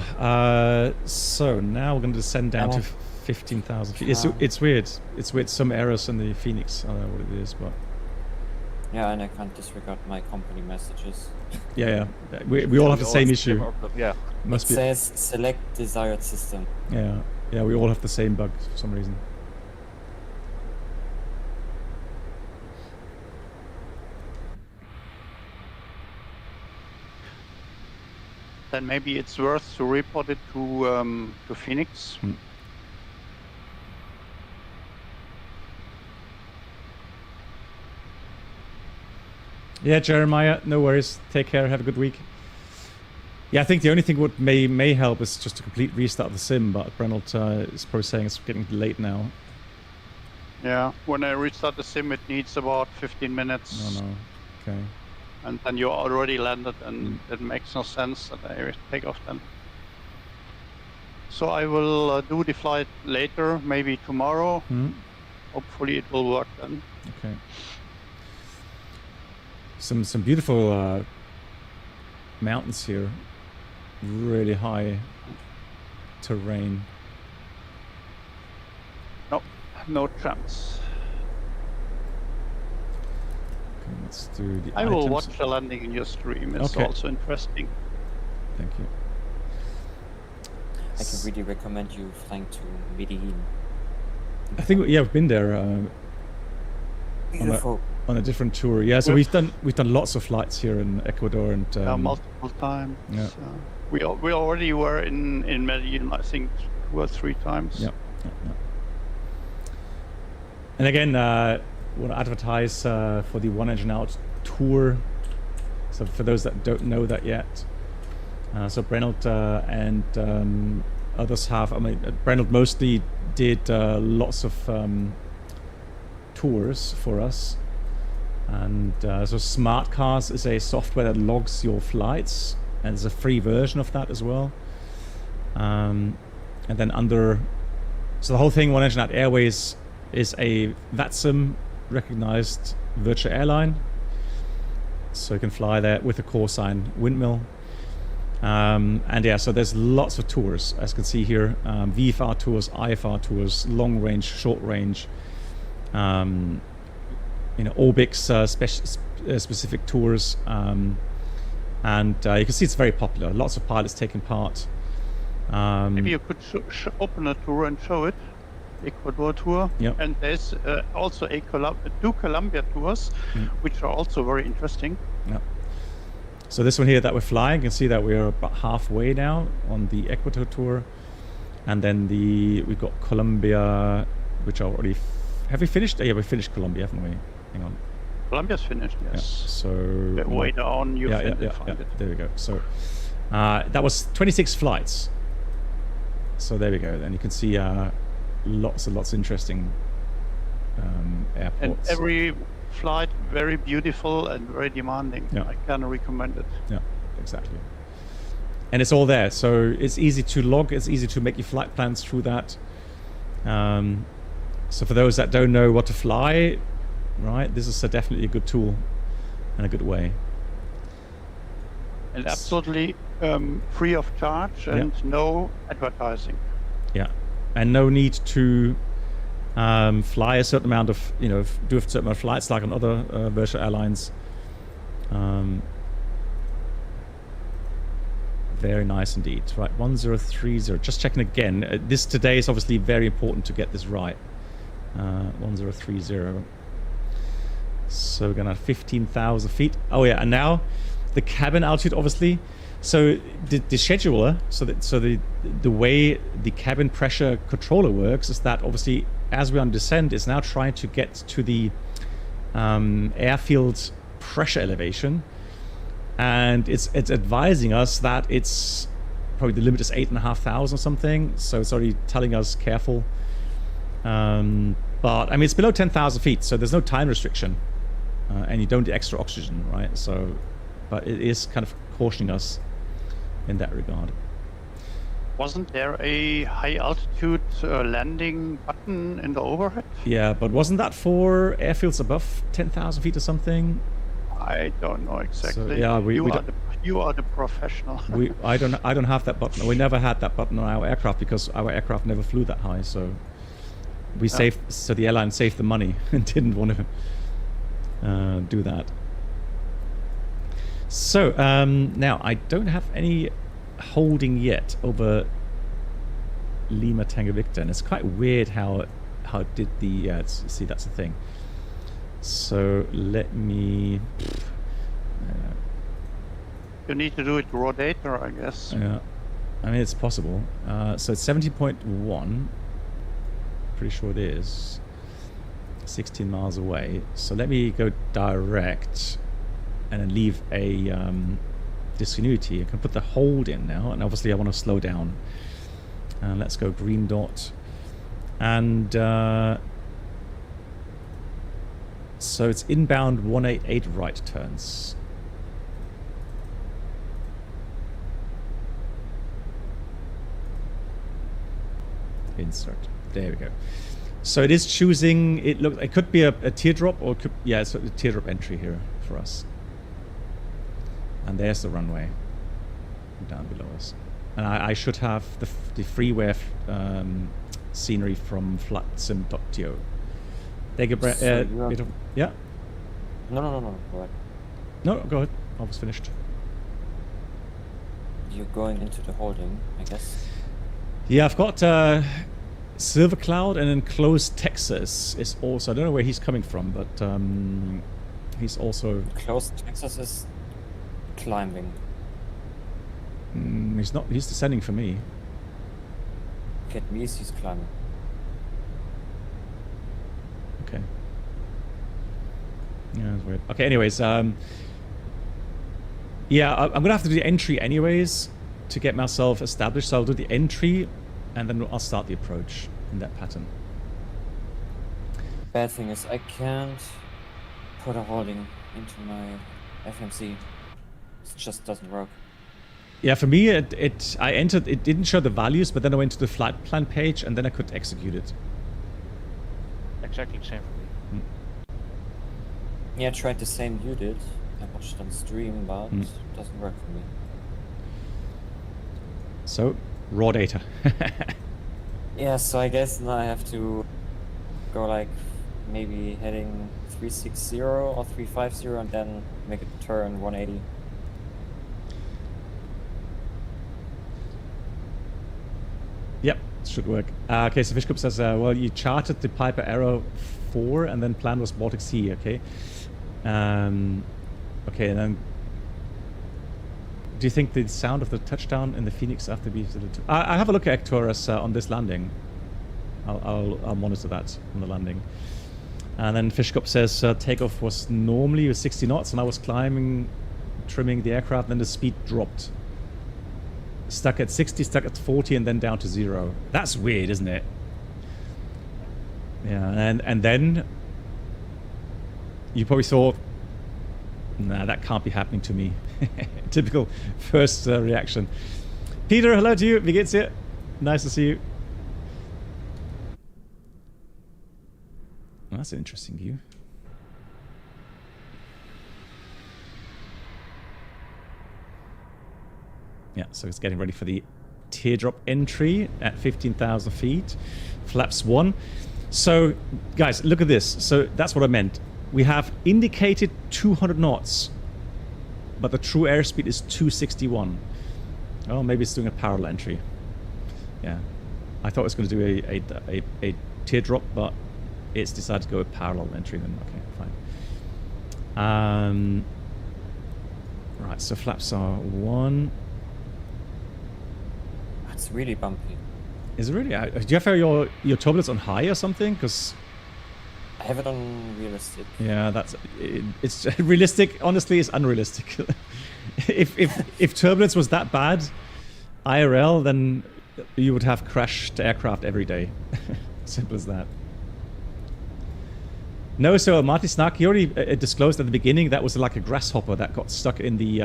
So now we're going to descend down to 15,000 feet. It's weird. It's weird. Some errors in the FENIX. I don't know what it is, but Yeah, and I can't disregard my company messages. yeah. We all have the same issue. Yeah. Must It be. says select desired system. Yeah. We all have the same bug for some reason. Then maybe it's worth to report it to FENIX. Yeah, Jeremiah, no worries. Take care. Have a good week. Yeah, I think the only thing what may help is just a complete restart of the sim, but Brennelt is probably saying it's getting late now. Yeah, when I restart the sim, it needs about 15 minutes. Oh no. Okay. And then you're already landed, and it makes no sense that I take off then. So I will do the flight later, maybe tomorrow. Hopefully it will work then. Okay. Some beautiful mountains here. Really high terrain. No chance. Okay, let's do the I will items. watch the landing in your stream. It's Okay. also interesting. Thank you. I can really recommend you flying to Medellin. I think we've been there Beautiful. on a different tour. Yeah, so we've done lots of flights here in Ecuador and Multiple times. Yeah. We already were in Medellin, I think 2 or 3 times. Yeah. And again, want to advertise for the One Engine Out tour. So for those that don't know that yet, so Brennelt and others have. I mean, Brennelt mostly did lots of tours for us, and so Smart Cars is a software that logs your flights, and there's a free version of that as well. And then so the whole thing, One Engine Out Airways, is a VATSIM recognized virtual airline, so you can fly there with a call sign windmill. And yeah, so there's lots of tours, as you can see here. VFR tours, IFR tours, long range, short range, Orbix specific tours, and you can see it's very popular. Lots of pilots taking part. Maybe you could open a tour and show it. Ecuador tour. Yep. And there's also 2 Colombia tours, which are also very interesting. Yeah. So this one here that we're flying, you can see that we're about halfway now on the Ecuador tour, and then we've got Colombia, which are already. Have we finished? Yeah, we finished Colombia, haven't we? Hang on. Colombia's finished, yes. Yeah. So Way down, you find it. There we go. So that was 26 flights. So there we go. Then you can see lots and lots of interesting airports. And every flight very beautiful and very demanding. Yeah. I can recommend it. Yeah, exactly. And it's all there, so it's easy to log. It's easy to make your flight plans through that. So for those that don't know what to fly, right, this is definitely a good tool and a good way. And absolutely free of charge and no advertising. Yeah, and no need to fly a certain amount of, do a certain amount of flights like on other virtual airlines. Very nice indeed. Right, 1030. Just checking again. This today is obviously very important to get this right. 1030. So we're gonna have 15,000 feet. Oh yeah, and now the cabin altitude, obviously. So the scheduler, so the way the cabin pressure controller works is that obviously as we're on descent, it's now trying to get to the airfield pressure elevation, and it's advising us that it's probably the limit is 8,500 or something. So it's already telling us careful. But I mean it's below 10,000 feet, so there's no time restriction. And you don't get extra oxygen, right? So, but it is kind of cautioning us in that regard. Wasn't there a high altitude landing button in the overhead? Yeah, but wasn't that for airfields above 10,000 feet or something? I don't know exactly. So, yeah, you are the professional. I don't have that button. We never had that button on our aircraft because our aircraft never flew that high. So we saved. So the airline saved the money and didn't want to do that. So now I don't have any holding yet over Lima Tango Victor, and it's quite weird how it did the see, that's the thing. So let me You need to do it raw data, I guess. yeah, I mean it's possible. So it's 70.1, pretty sure it is 16 miles away. So let me go direct and then leave a discontinuity. I can put the hold in now, and obviously I want to slow down. And let's go green dot. And so it's inbound 188 right turns. Insert. There we go. So it is choosing. It could be a teardrop, or it's a teardrop entry here for us. And there's the runway down below us. And I should have the freeware scenery from flightsim.to. Take a breath. Yeah. No. Go ahead. No, go ahead. I was finished. You're going into the holding, I guess. Yeah, I've got Silver Cloud, and then Closed Texas is also. I don't know where he's coming from, but he's also. Closed Texas is climbing. He's not. He's descending for me. Get me, he's climbing. Okay. Yeah, that's weird. Okay, anyways, yeah, I'm gonna have to do the entry anyways to get myself established. So I'll do the entry, and then I'll start the approach in that pattern. Bad thing is I can't put a holding into my FMC. It just doesn't work. Yeah, for me, I entered. It didn't show the values, but then I went to the flight plan page, and then I could execute it. Exactly the same for me. Yeah, I tried the same you did. I watched it on stream, but it doesn't work for me. So, raw data. Yeah, so I guess now I have to go like maybe heading 360 or 350 and then make a turn 180. Yep, should work. Okay, so Fishcup says, well, you charted the Piper Arrow 4 and then plan was Baltic Sea, okay. Okay, and then do you think the sound of the touchdown in the Phoenix after B787? I have a look at Ectorus on this landing. I'll monitor that on the landing. And then Fishcup says takeoff was normally 60 knots, and I was climbing, trimming the aircraft, then the speed dropped. Stuck at 60, stuck at 40, and then down to 0. That's weird, isn't it? Yeah, and then you probably thought, nah, that can't be happening to me. Typical first reaction. Peter, hello to you. Wie geht's dir? Nice to see you. Well, that's an interesting view. Yeah, so it's getting ready for the teardrop entry at 15,000 feet. Flaps 1. So, guys, look at this. So that's what I meant. We have indicated 200 knots, but the true airspeed is 261. Oh, maybe it's doing a parallel entry. Yeah, I thought it was going to do a teardrop, but it's decided to go with parallel entry, then okay, fine. Right, so flaps are 1. It's really bumpy. Is it really? Do you have your turbulence on high or something? Because I have it on realistic. yeah, it's realistic. Honestly, it's unrealistic. if turbulence was that bad, IRL, then you would have crashed aircraft every day. Simple as that. No, so Marty Snack, he already disclosed at the beginning that was like a grasshopper that got stuck in the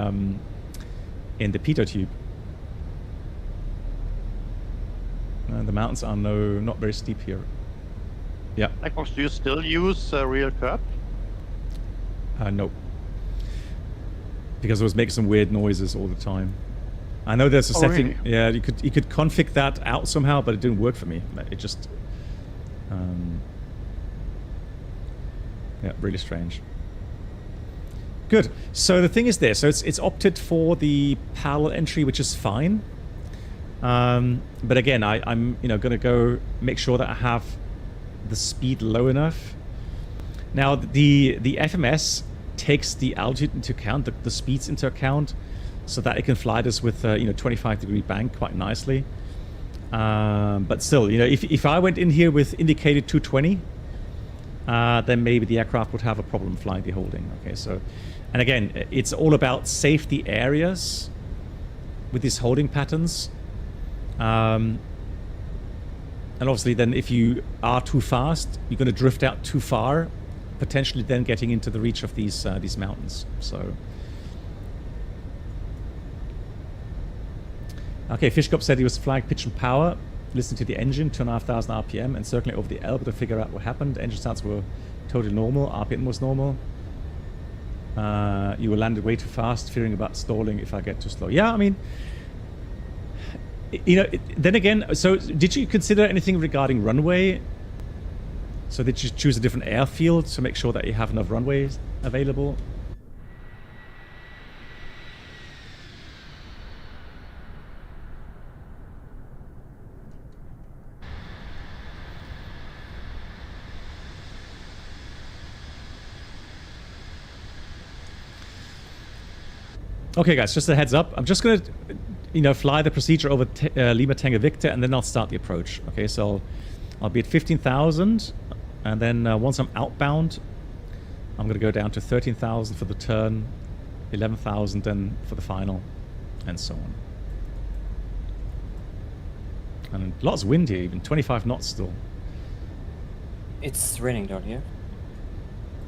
pitot tube. The mountains are not very steep here. Yeah. Blackbox, do you still use real curb? No. Because it was making some weird noises all the time. I know there's a setting. Really? Yeah, you could config that out somehow, but it didn't work for me. It just yeah, really strange. Good. So the thing is this. So it's opted for the parallel entry, which is fine. But again, I'm going to go make sure that I have the speed low enough. Now the FMS takes the altitude into account, the speeds into account, so that it can fly this with 25-degree bank quite nicely. But still, if I went in here with indicated 220, then maybe the aircraft would have a problem flying the holding. Okay, so, and again, it's all about safety areas with these holding patterns. And obviously then if you are too fast, you're going to drift out too far, potentially then getting into the reach of these mountains. So okay, Fishkop said he was flying pitch and power, listening to the engine, 2,500 RPM, and circling over the Elbe to figure out what happened. The engine starts were totally normal, RPM was normal. You were landed way too fast, fearing about stalling if I get too slow. Yeah, I mean, then again, so did you consider anything regarding runway? So did you choose a different airfield to make sure that you have enough runways available? Okay, guys, just a heads up. I'm just going to, fly the procedure over Lima Tango Victor, and then I'll start the approach. Okay, so I'll be at 15,000, and then once I'm outbound, I'm going to go down to 13,000 for the turn, 11,000 then for the final, and so on. And lots of wind here, even 25 knots still. It's raining down here.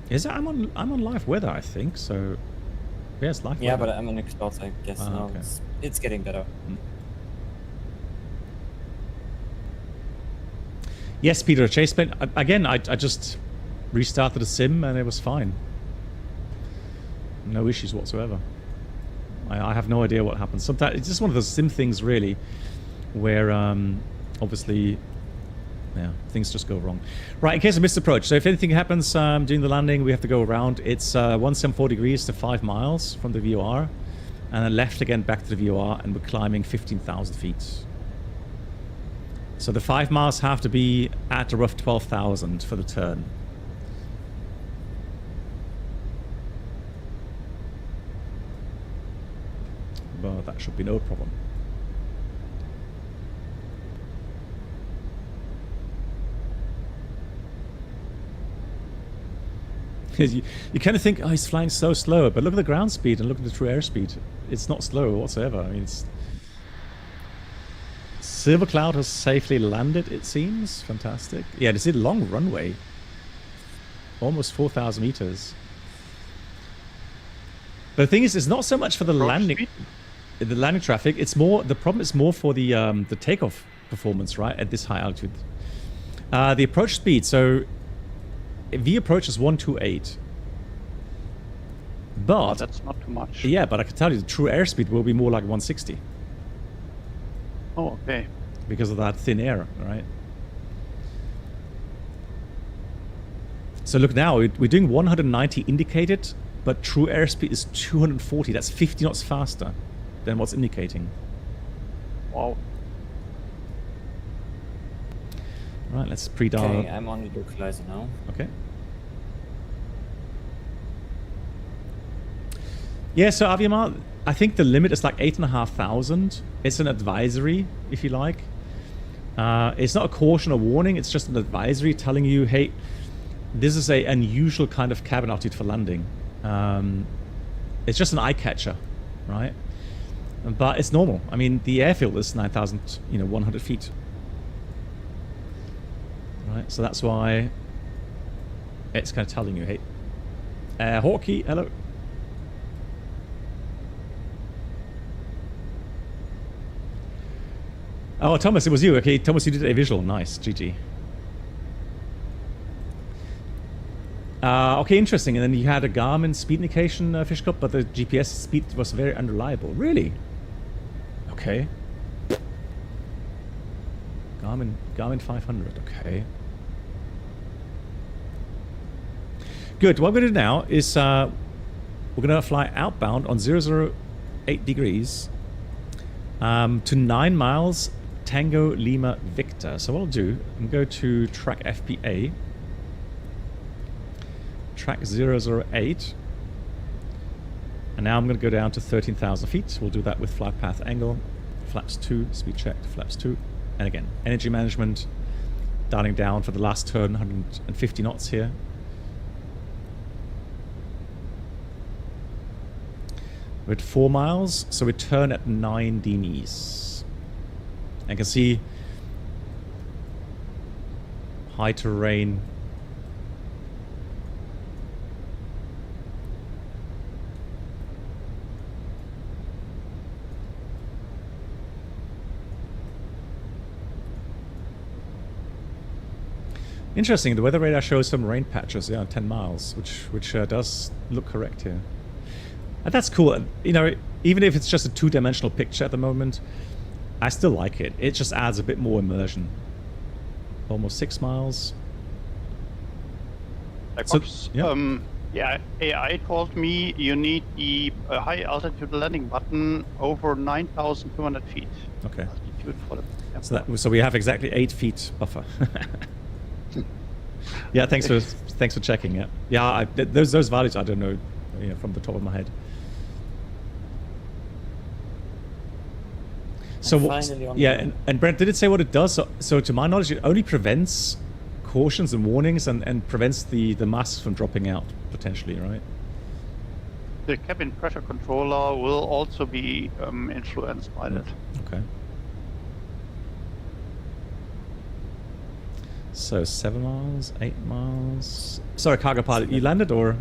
Is it? I'm on live weather, I think. So yeah, it's live. Yeah, weather. but I'm in Ecuador, I guess now okay. it's getting better. Yes, Peter, chase plane. Again, I just restarted the sim and it was fine. No issues whatsoever. I have no idea what happened. Sometimes it's just one of those sim things, really, where obviously, yeah, things just go wrong. Right, in case of missed approach. So if anything happens during the landing, we have to go around. It's 174 degrees to 5 miles from the VOR, and then left again back to the VOR, and we're climbing 15,000 feet. So the 5 miles have to be at a rough 12,000 for the turn. But that should be no problem. You kind of think, oh, he's flying so slow, but look at the ground speed and look at the true airspeed. It's not slow whatsoever. I mean, it's... Silver Cloud has safely landed, it seems. Fantastic. Yeah, this is a long runway. Almost 4,000 meters. But the thing is, it's not so much for the landing traffic. It's more, the problem is more for the takeoff performance, right, at this high altitude. The approach speed, so V approach is 128. But that's not too much. Yeah, but I can tell you the true airspeed will be more like 160. Oh, okay. Because of that thin air, right? So look now, we're doing 190 indicated, but true airspeed is 240. That's 50 knots faster than what's indicating. Wow. Right, let's pre-dial. Okay, I'm on the localizer now. Okay. Yeah, so Aviamar, I think the limit is like 8,500. It's an advisory, if you like. It's not a caution or warning, it's just an advisory telling you, hey, this is an unusual kind of cabin altitude for landing. It's just an eye catcher, right? But it's normal. I mean, the airfield is 9,100 feet. Right, so that's why it's kind of telling you, hey, Hawkeye, hello. Oh, Thomas, it was you. Okay, Thomas, you did a visual. Nice, GG. Okay, interesting. And then you had a Garmin speed indication, Fishcup, but the GPS speed was very unreliable. Really? Okay. Garmin 500. Okay. Good. What we're going to do now is we're going to fly outbound on 008 degrees to 9 miles Tango Lima Victor. So what I'll do, I'm going to go to track FPA. Track 008. And now I'm going to go down to 13,000 feet. We'll do that with flight path angle. Flaps 2, speed check to flaps 2. And again, energy management. Dialing down for the last turn, 150 knots here. We're at 4 miles, so we turn at 9 denies. I can see high terrain. Interesting, the weather radar shows some rain patches, yeah, 10 miles, which does look correct here. And that's cool. You know, even if it's just a two-dimensional picture at the moment, I still like it. It just adds a bit more immersion. Almost 6 miles. So, yeah, AI told me you need the high altitude landing button over 9,200 feet. Okay. Altitude for the so we have exactly 8 feet buffer. Yeah, thanks for checking. Yeah, yeah. Those values I don't know, from the top of my head. So yeah, and Brent, did it say what it does? So to my knowledge, it only prevents cautions and warnings and prevents the masks from dropping out potentially, right? The cabin pressure controller will also be influenced by that. Okay. So 7 miles, 8 miles. Sorry, cargo pilot, you landed or?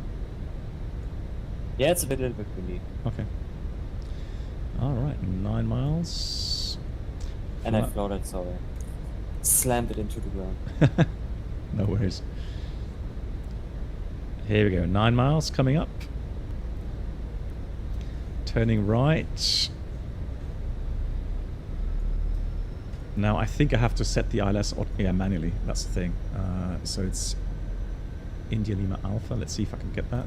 Yeah, it's a little bit windy. Okay. All right, 9 miles. And I floated, so I slammed it into the ground. No worries. Here we go, 9 miles coming up. Turning right. Now I think I have to set the ILS manually. That's the thing. So it's India Lima Alpha. Let's see if I can get that.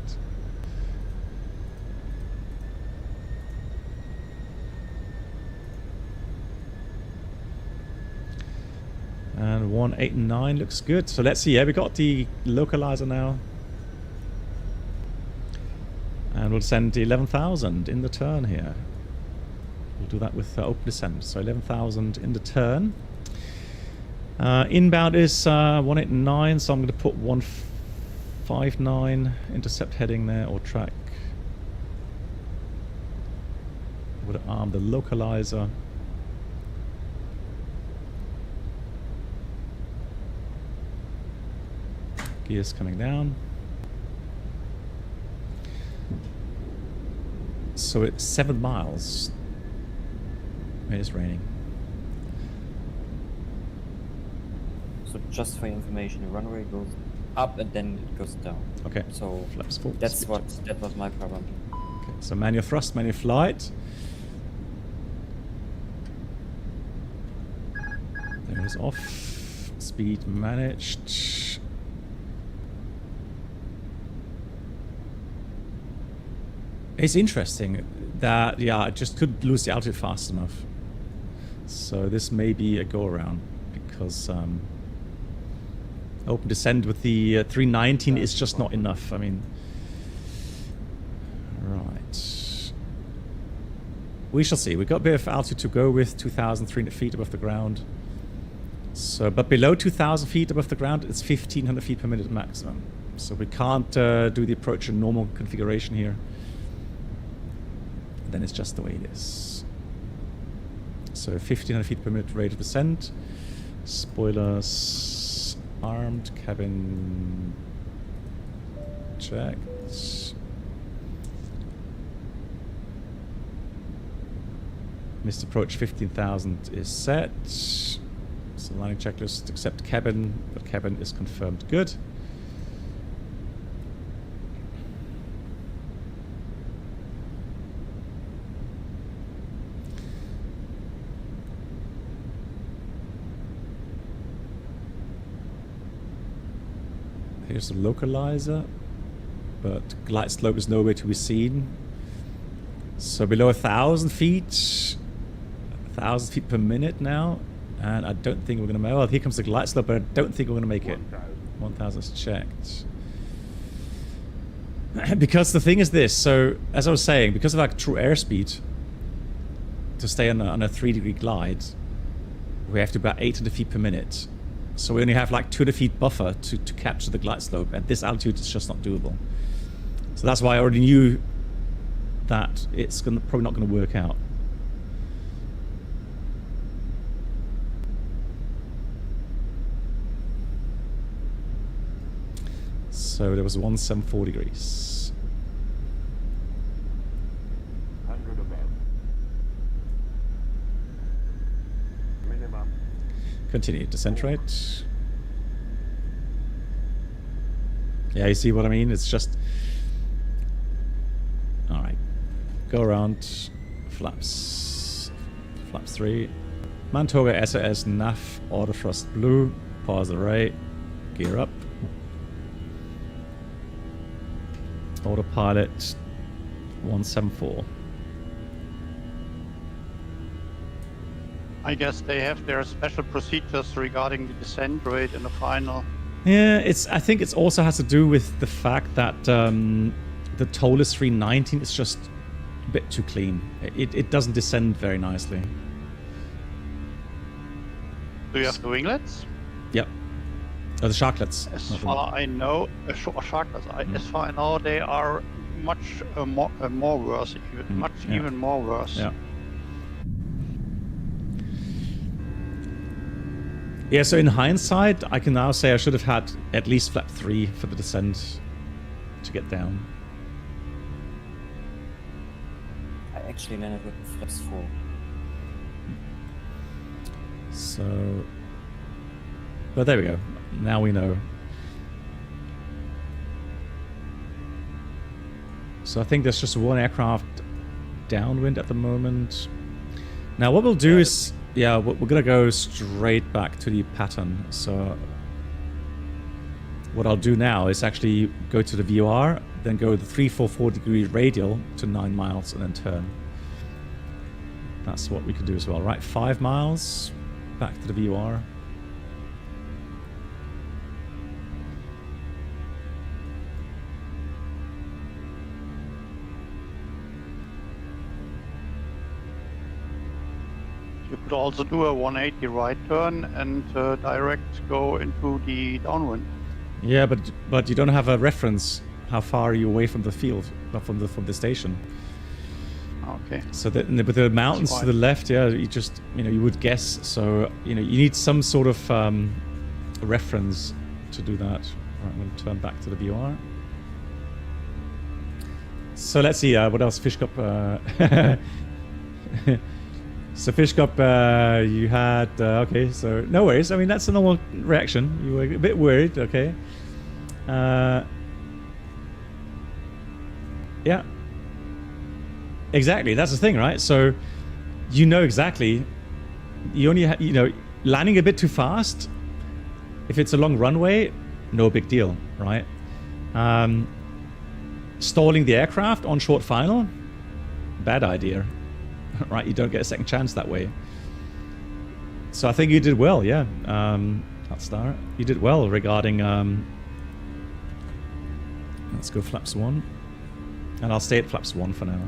And 189 looks good. So let's see. Yeah, we got the localizer now. And we'll send 11,000 in the turn here. We'll do that with open descent. So 11,000 in the turn. Inbound is 189, so I'm going to put 159 intercept heading there, or track. Would arm the localizer. Gears coming down. So it's 7 miles. It is raining. So just for your information, the runway goes up and then it goes down. Okay. So flaps full. that was my problem. Okay. So manual thrust, manual flight. There it is off. Speed managed. It's interesting that, yeah, I just couldn't lose the altitude fast enough. So this may be a go-around, because Open descent with the 319 is just not enough. I mean, right. We shall see. We've got a bit of altitude to go with, 2,300 feet above the ground. So, but below 2,000 feet above the ground, it's 1,500 feet per minute maximum. So we can't do the approach in normal configuration here. Then it's just the way it is. So 1,500 feet per minute rate of descent. Spoilers armed. Cabin checked. Missed approach 15,000 is set. So landing checklist, except cabin, but cabin is confirmed good. Here's the localizer, but glide slope is nowhere to be seen. So below 1,000 feet, 1,000 feet per minute now, and I don't think we're going to make. Well, here comes the glide slope, but I don't think we're going to make it. 1,000 is checked. Because the thing is this. So as I was saying, because of our true airspeed, to stay on a 3-degree glide, we have to about 800 feet per minute. So we only have like 200 feet buffer to capture the glide slope. At this altitude, it's just not doable. So that's why I already knew that it's probably not going to work out. So there was 174 degrees. 100 above. Minimum. Continue, descent rate. Yeah, you see what I mean? It's just... Alright. Go around. Flaps. Flaps 3. Mantoga SAS nav auto thrust blue. Pause array. Gear up. Autopilot 174. I guess they have their special procedures regarding the descent rate in the final. Yeah, I think it also has to do with the fact that the Tolus 319 is just a bit too clean. It doesn't descend very nicely. Do you have the winglets? Yep. Oh, the sharklets. As far I know, sharklets. As far I know, they are much more worse, even more worse. Yeah. Yeah. So in hindsight, I can now say I should have had at least flap 3 for the descent to get down. I actually landed with flaps 4. So, but there we go. Now we know. So I think there's just one aircraft downwind at the moment. Now what we'll do is, yeah, we're gonna go straight back to the pattern. So what I'll do now is actually go to the VOR, then go the 344 degree radial to 9 miles and then turn. That's what we can do as well, right? 5 miles back to the VOR. You could also do a 180 right turn and direct go into the downwind. Yeah, but you don't have a reference. How far are you away from the field, not from the station? Okay. So with the mountains to the left, yeah, you would guess. So you need some sort of reference to do that. Right, I'm going to turn back to the VOR. So let's see what else. Fish Cup. So Fish Cup, you had okay. So no worries. I mean that's a normal reaction. You were a bit worried. Okay. Yeah. Exactly. That's the thing, right? So you know exactly. You only landing a bit too fast. If it's a long runway, no big deal, right? Stalling the aircraft on short final, bad idea. Right, you don't get a second chance that way. So I think you did well, yeah. I Star. You did well regarding... let's go flaps 1. And I'll stay at flaps 1 for now.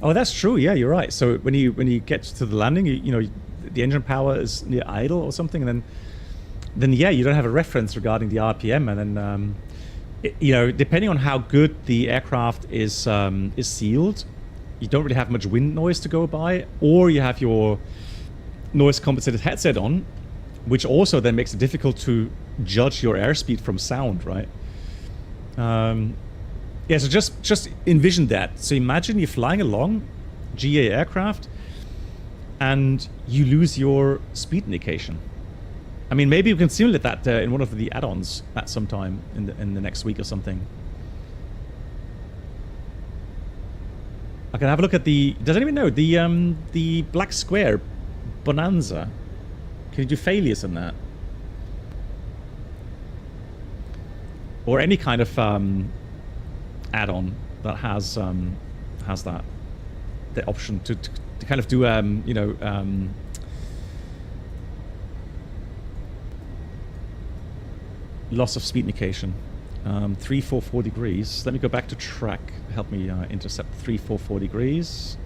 Oh, that's true. Yeah, you're right. So when you get to the landing, you know, the engine power is near idle or something, and then yeah, you don't have a reference regarding the RPM, and then you know, depending on how good the aircraft is sealed, you don't really have much wind noise to go by, or you have your noise compensated headset on, which also then makes it difficult to judge your airspeed from sound, right? Yeah, so just envision that. So imagine you're flying along GA aircraft and you lose your speed indication. I mean, maybe you can simulate that in one of the add-ons at some time in the next week or something. I can have a look at the... Does anyone know? The black square Bonanza. Can you do failures in that? Or any kind of... add-on that has that, the option to kind of do you know, loss of speed indication. 344 degrees. Let me go back to track. Help me intercept 344 degrees.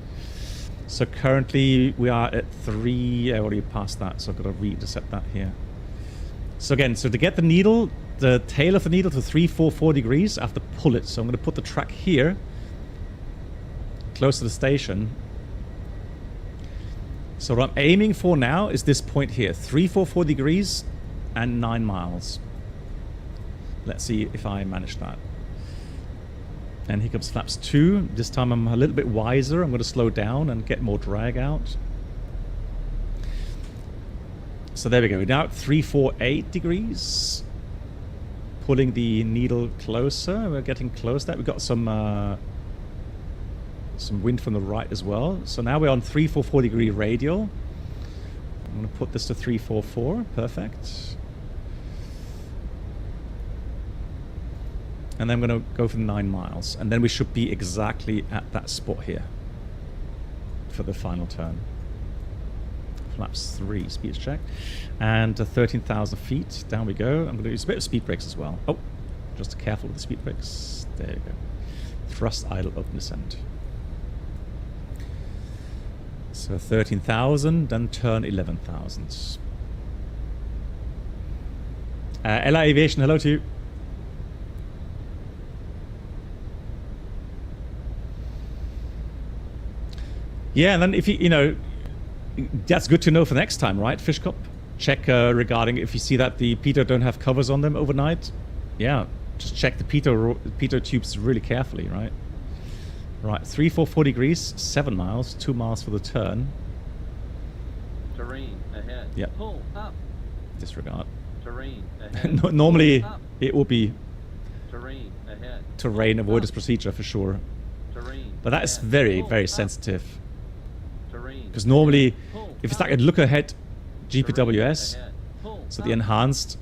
So currently we are at 3. I already passed that, so I've got to re-intercept that here. So again, so to get the needle, the tail of the needle to 344 degrees, I have to pull it. So I'm going to put the track here, close to the station. So what I'm aiming for now is this point here, 344 degrees and 9 miles. Let's see if I manage that. And here comes flaps 2. This time I'm a little bit wiser. I'm going to slow down and get more drag out. So there we go. We're now at 348 degrees. Pulling the needle closer. We're getting close. That we've got some wind from the right as well. So now we're on 344 degree radial. I'm going to put this to 344. Perfect. And then I'm going to go for 9 miles. And then we should be exactly at that spot here for the final turn. Flaps 3, speed check. And 13,000 feet. Down we go. I'm going to use a bit of speed brakes as well. Oh, just careful with the speed brakes. There you go. Thrust, idle, open descent. So 13,000, then turn 11,000. LA Aviation, hello to you. Yeah, and then if you know, that's good to know for next time, right? Fish Cup. Check regarding if you see that the pitot don't have covers on them overnight. Yeah, just check the pitot tubes really carefully, right? Right, 344 degrees, 7 miles, 2 miles for the turn. Terrain ahead. Yeah. Pull up. Disregard. Terrain ahead. Normally it will be terrain ahead. terrain avoidance procedure for sure. Terrain. But that is ahead. very, Pull very up. sensitive. Terrain. Because normally, Pull if it's up. like a look ahead Terrain GPWS, ahead. Pull so the up. enhanced,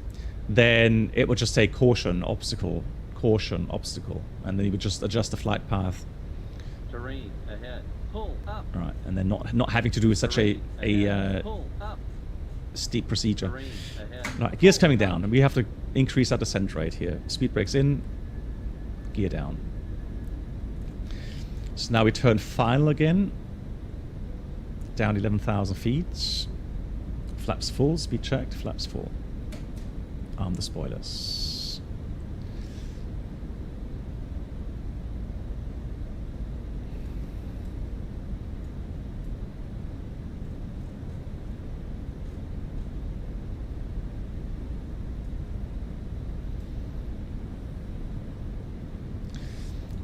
then it would just say caution, obstacle, and then you would just adjust the flight path. Terrain ahead. Pull up. Right, and then not having to do such a Pull up. steep procedure. Terrain ahead. Right, gears coming down, and we have to increase our descent rate here. Speed brakes in, gear down. So now we turn final again, down 11,000 feet. Flaps full, speed checked, flaps full. Arm the spoilers.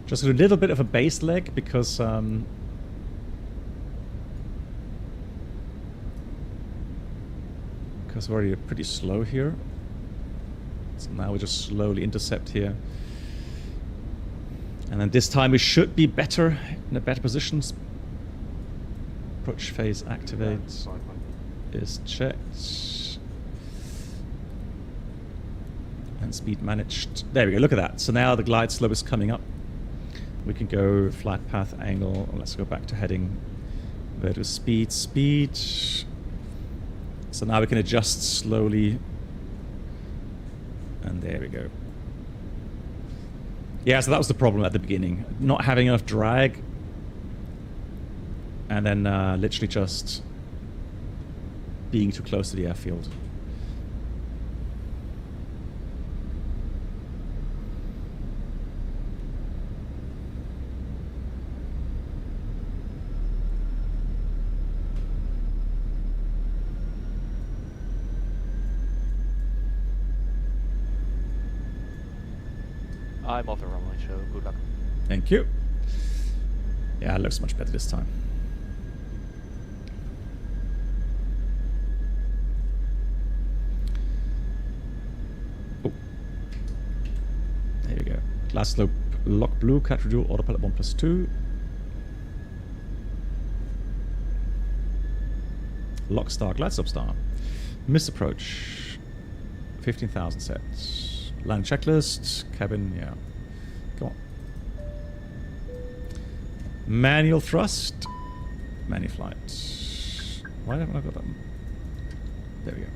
Just a little bit of a base leg because we're already pretty slow here. So now we just slowly intercept here. And then this time we should be better, in a better position. Approach phase activate is checked. And speed managed. There we go, look at that. So now the glide slope is coming up. We can go flight path angle. Let's go back to heading. Go to speed. So now we can adjust slowly. And there we go. Yeah, so that was the problem at the beginning. Not having enough drag. And then literally just being too close to the airfield. I'm off the runway, so good luck. Thank you. Yeah, it looks much better this time. Oh. There you go. Glass slope, lock blue, cat redual, autopilot 1+2. Lock star, glide stop star. Miss approach. 15,000 sets. Land checklist, cabin, yeah. Go on. Manual thrust. Manual flight. Why haven't I got that? There we go.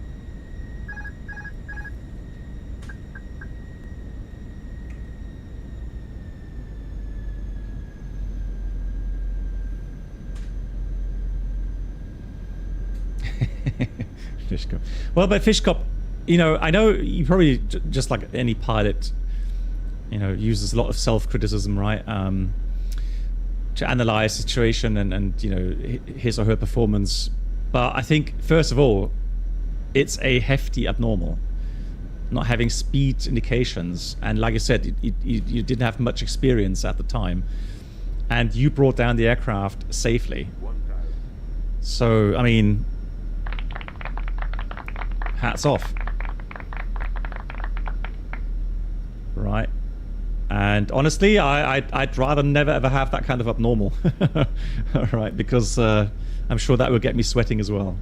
Fishcop. Well, but Fishcop, you know, I know you probably, just like any pilot, you know, uses a lot of self-criticism, right? To analyze the situation and, you know, his or her performance. But I think, first of all, it's a hefty abnormal. Not having speed indications. And like I said, you didn't have much experience at the time. And you brought down the aircraft safely. So, I mean, hats off. Right. And honestly, I'd rather never ever have that kind of abnormal. All right, because I'm sure that would get me sweating as well.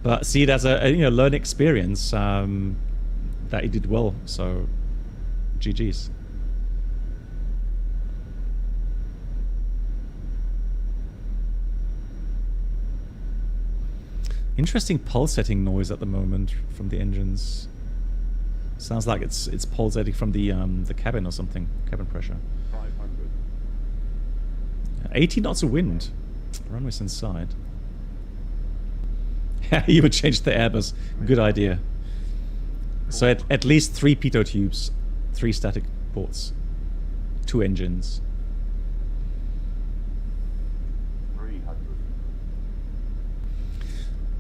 But see it as a you know, learning experience that he did well. So, GG's. Interesting pulsating noise at the moment from the engines. Sounds like it's pulsating from the cabin or something. Cabin pressure. 500. 80 knots of wind. Runway's inside. You would change the Airbus. Good idea. So at least 3 pitot tubes, 3 static ports, 2 engines. 300.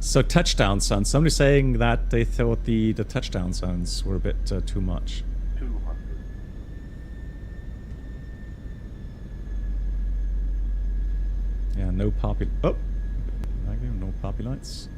So touchdown sounds. Somebody's saying that they thought the touchdown sounds were a bit too much. 200. Yeah, no poppy. Oh, no poppy lights.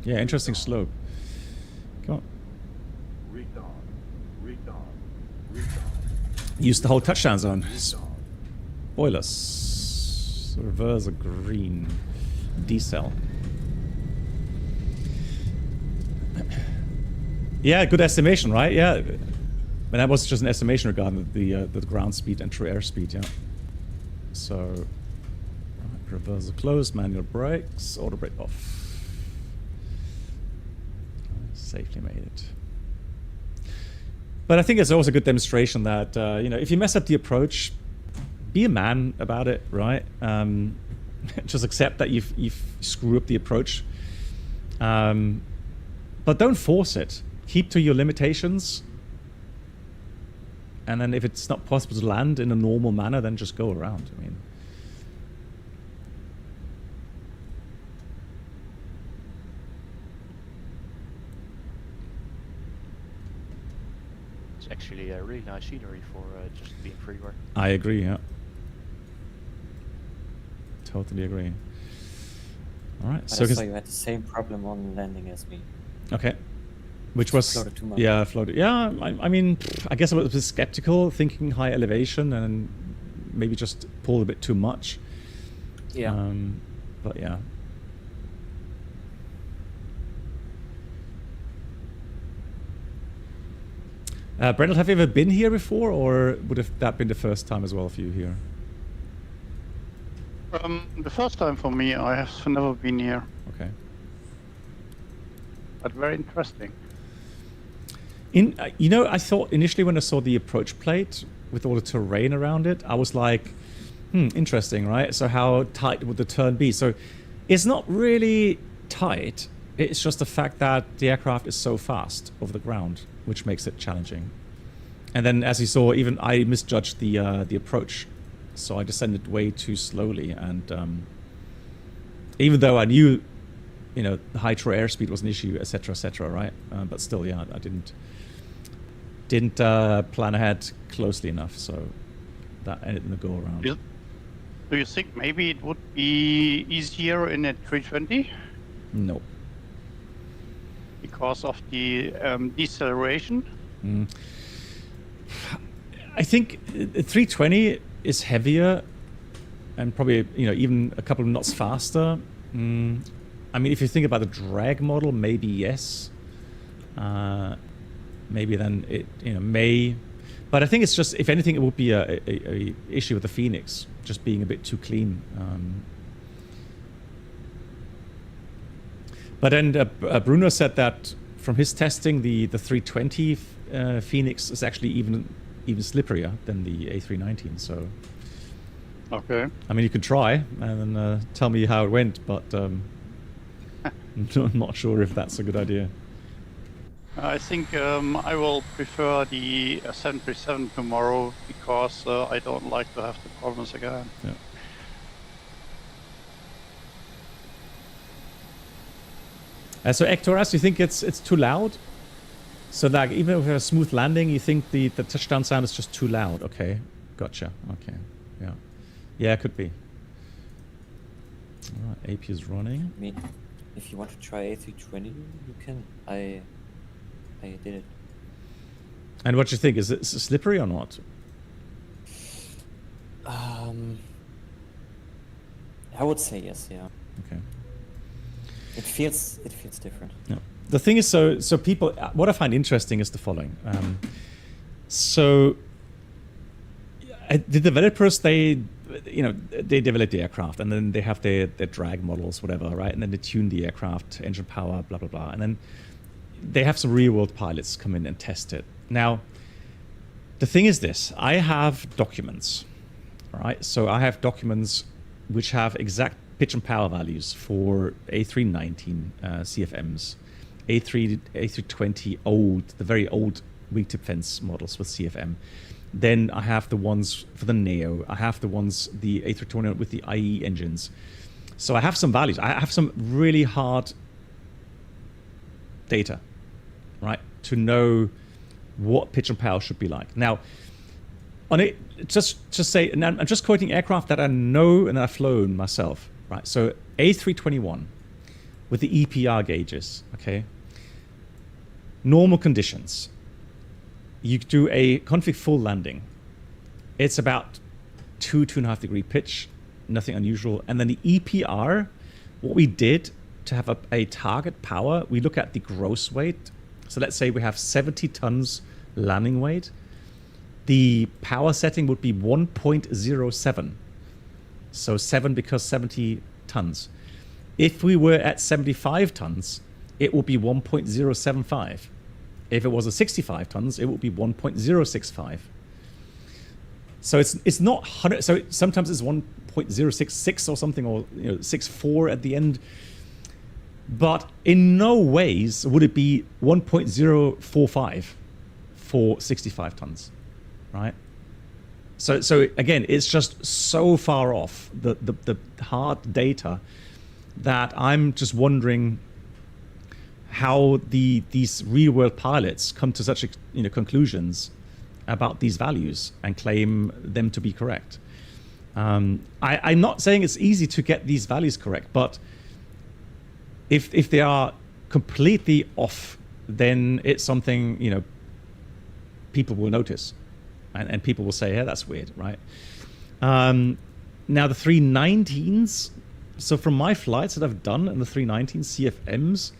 Yeah, interesting slope. Come on. Use the whole touchdown zone. Spoilers. Reverse a green. Decel. Yeah, good estimation, right? Yeah. But that was just an estimation regarding the ground speed and true airspeed, yeah. So, right, reverse closed, manual brakes, auto brake off. Safely made it. But I think it's also a good demonstration that, you know, if you mess up the approach, be a man about it, right? Just accept that you've screwed up the approach. But don't force it. Keep to your limitations. And then if it's not possible to land in a normal manner, then just go around. I mean, it's actually a really nice scenery for just being freeware. I agree, yeah. Totally agree. All right, But so I saw you had the same problem on landing as me. okay, which was Floated too much. yeah, floated. Yeah, I mean, I guess I was a bit skeptical, thinking high elevation, and maybe just pulled a bit too much. Yeah. But yeah. Brendel, have you ever been here before, or would have that been the first time as well for you here? The first time for me, I have never been here, Okay. but very interesting. You know, I thought initially when I saw the approach plate with all the terrain around it, I was like, interesting, right? So how tight would the turn be? So it's not really tight. It's just the fact that the aircraft is so fast over the ground, which makes it challenging. And then, as you saw, even I misjudged the approach, so I descended way too slowly. And even though I knew, you know, the high true airspeed was an issue, etc., right? But still, yeah, I didn't plan ahead closely enough, so that ended in the go around. Do you think maybe it would be easier in a 320? No. Because of the deceleration? I think 320 is heavier and probably, you know, even a couple of knots faster. I mean, if you think about the drag model, maybe yes. Maybe then it, you know, may. But I think it's just, if anything, it would be a issue with the FENIX just being a bit too clean. But then Bruno said that from his testing, the 320 FENIX is actually even slipperier than the A319. So, okay. I mean, you can try and then tell me how it went, but I'm not sure if that's a good idea. I think I will prefer the 737 tomorrow because I don't like to have the problems again. Yeah. So Hector asks, you think it's too loud? So like even if we have a smooth landing, you think the touchdown sound is just too loud? Okay, gotcha. Okay, yeah, yeah, it could be. All right, AP is running. I mean, if you want to try A320, you can. I did it. And what do you think? Is it slippery or not? I would say yes. Yeah. Okay. It feels different. No. The thing is, so people, what I find interesting is the following. So the developers, they develop the aircraft, and then they have their drag models, whatever, right? And then they tune the aircraft, engine power, blah blah blah, and then they have some real world pilots come in and test it. Now, the thing is this: I have documents, all right? So I have documents which have exact pitch and power values for A319 CFMs, A320 old, the very old wingtip fence models with CFM. Then I have the ones for the Neo. I have the ones, the A320 with the IE engines. So I have some values. I have some really hard data, right, to know what pitch and power should be like. Now, on it, just say, and I'm just quoting aircraft that I know and I've flown myself. Right, so A321 with the EPR gauges, okay? Normal conditions. You do a config full landing. It's about 2.5 degree pitch, nothing unusual. And then the EPR, what we did to have a target power, we look at the gross weight. So let's say we have 70 tons landing weight. The power setting would be 1.07. So 7 because 70 tons. If we were at 75 tons, it would be 1.075. If it was a 65 tons, it would be 1.065. So it's not 100. So sometimes it's 1.066 or something, or 64 at the end. But in no ways would it be 1.045 for 65 tons, right? So again, it's just so far off the hard data that I'm just wondering how these real world pilots come to such conclusions about these values and claim them to be correct. I'm not saying it's easy to get these values correct, but if they are completely off, then it's something, you know, people will notice, and people will say, yeah, that's weird, right? Now the 319s, so from my flights that I've done in the 319 CFMs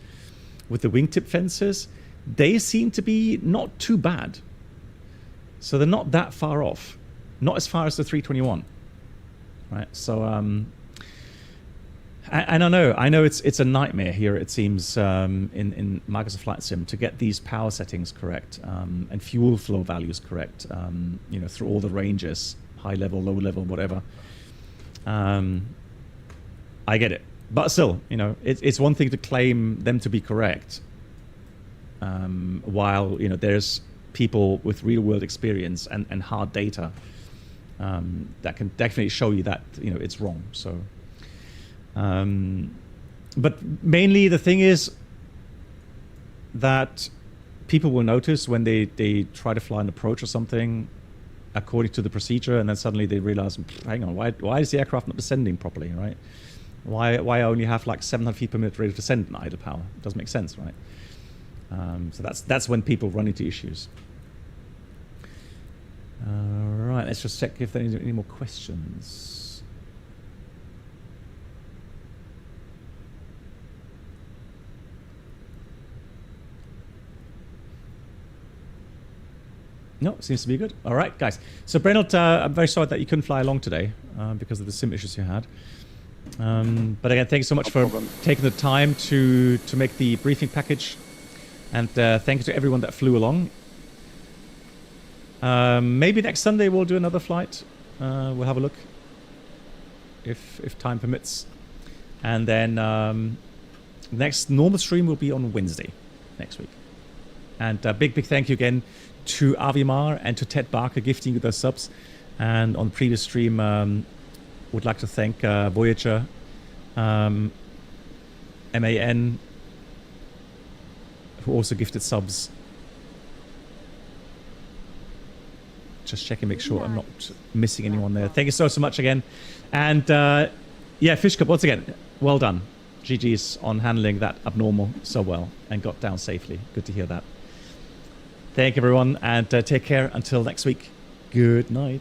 with the wingtip fences, they seem to be not too bad. So they're not that far off, not as far as the 321, right? So and I know it's a nightmare here, it seems, in Microsoft Flight Sim to get these power settings correct, and fuel flow values correct, you know, through all the ranges, high level, low level, whatever. I get it, but still, you know, it's one thing to claim them to be correct, while, you know, there's people with real world experience and hard data that can definitely show you that, you know, it's wrong. So, but mainly the thing is that people will notice when they try to fly an approach or something according to the procedure, and then suddenly they realize, hang on, why is the aircraft not descending properly, right? Why I only have like 700 feet per minute rate of descent in idle power? It doesn't make sense, right? So that's when people run into issues. All right, let's just check if there are any more questions. No, seems to be good. All right, guys. So, Brennelt, I'm very sorry that you couldn't fly along today because of the sim issues you had. But again, thank you so much for taking the time to make the briefing package. And thank you to everyone that flew along. Maybe next Sunday we'll do another flight. We'll have a look if time permits. And then next normal stream will be on Wednesday next week. And big thank you again to Avimar and to Ted Barker gifting you those subs. And on the previous stream, would like to thank Voyager, MAN, who also gifted subs. Just checking, make sure I'm not missing anyone there. Thank you so much again. And yeah, Fish Cup, once again, well done. GG's on handling that abnormal so well and got down safely. Good to hear that. Thank you, everyone, and take care until next week. Good night.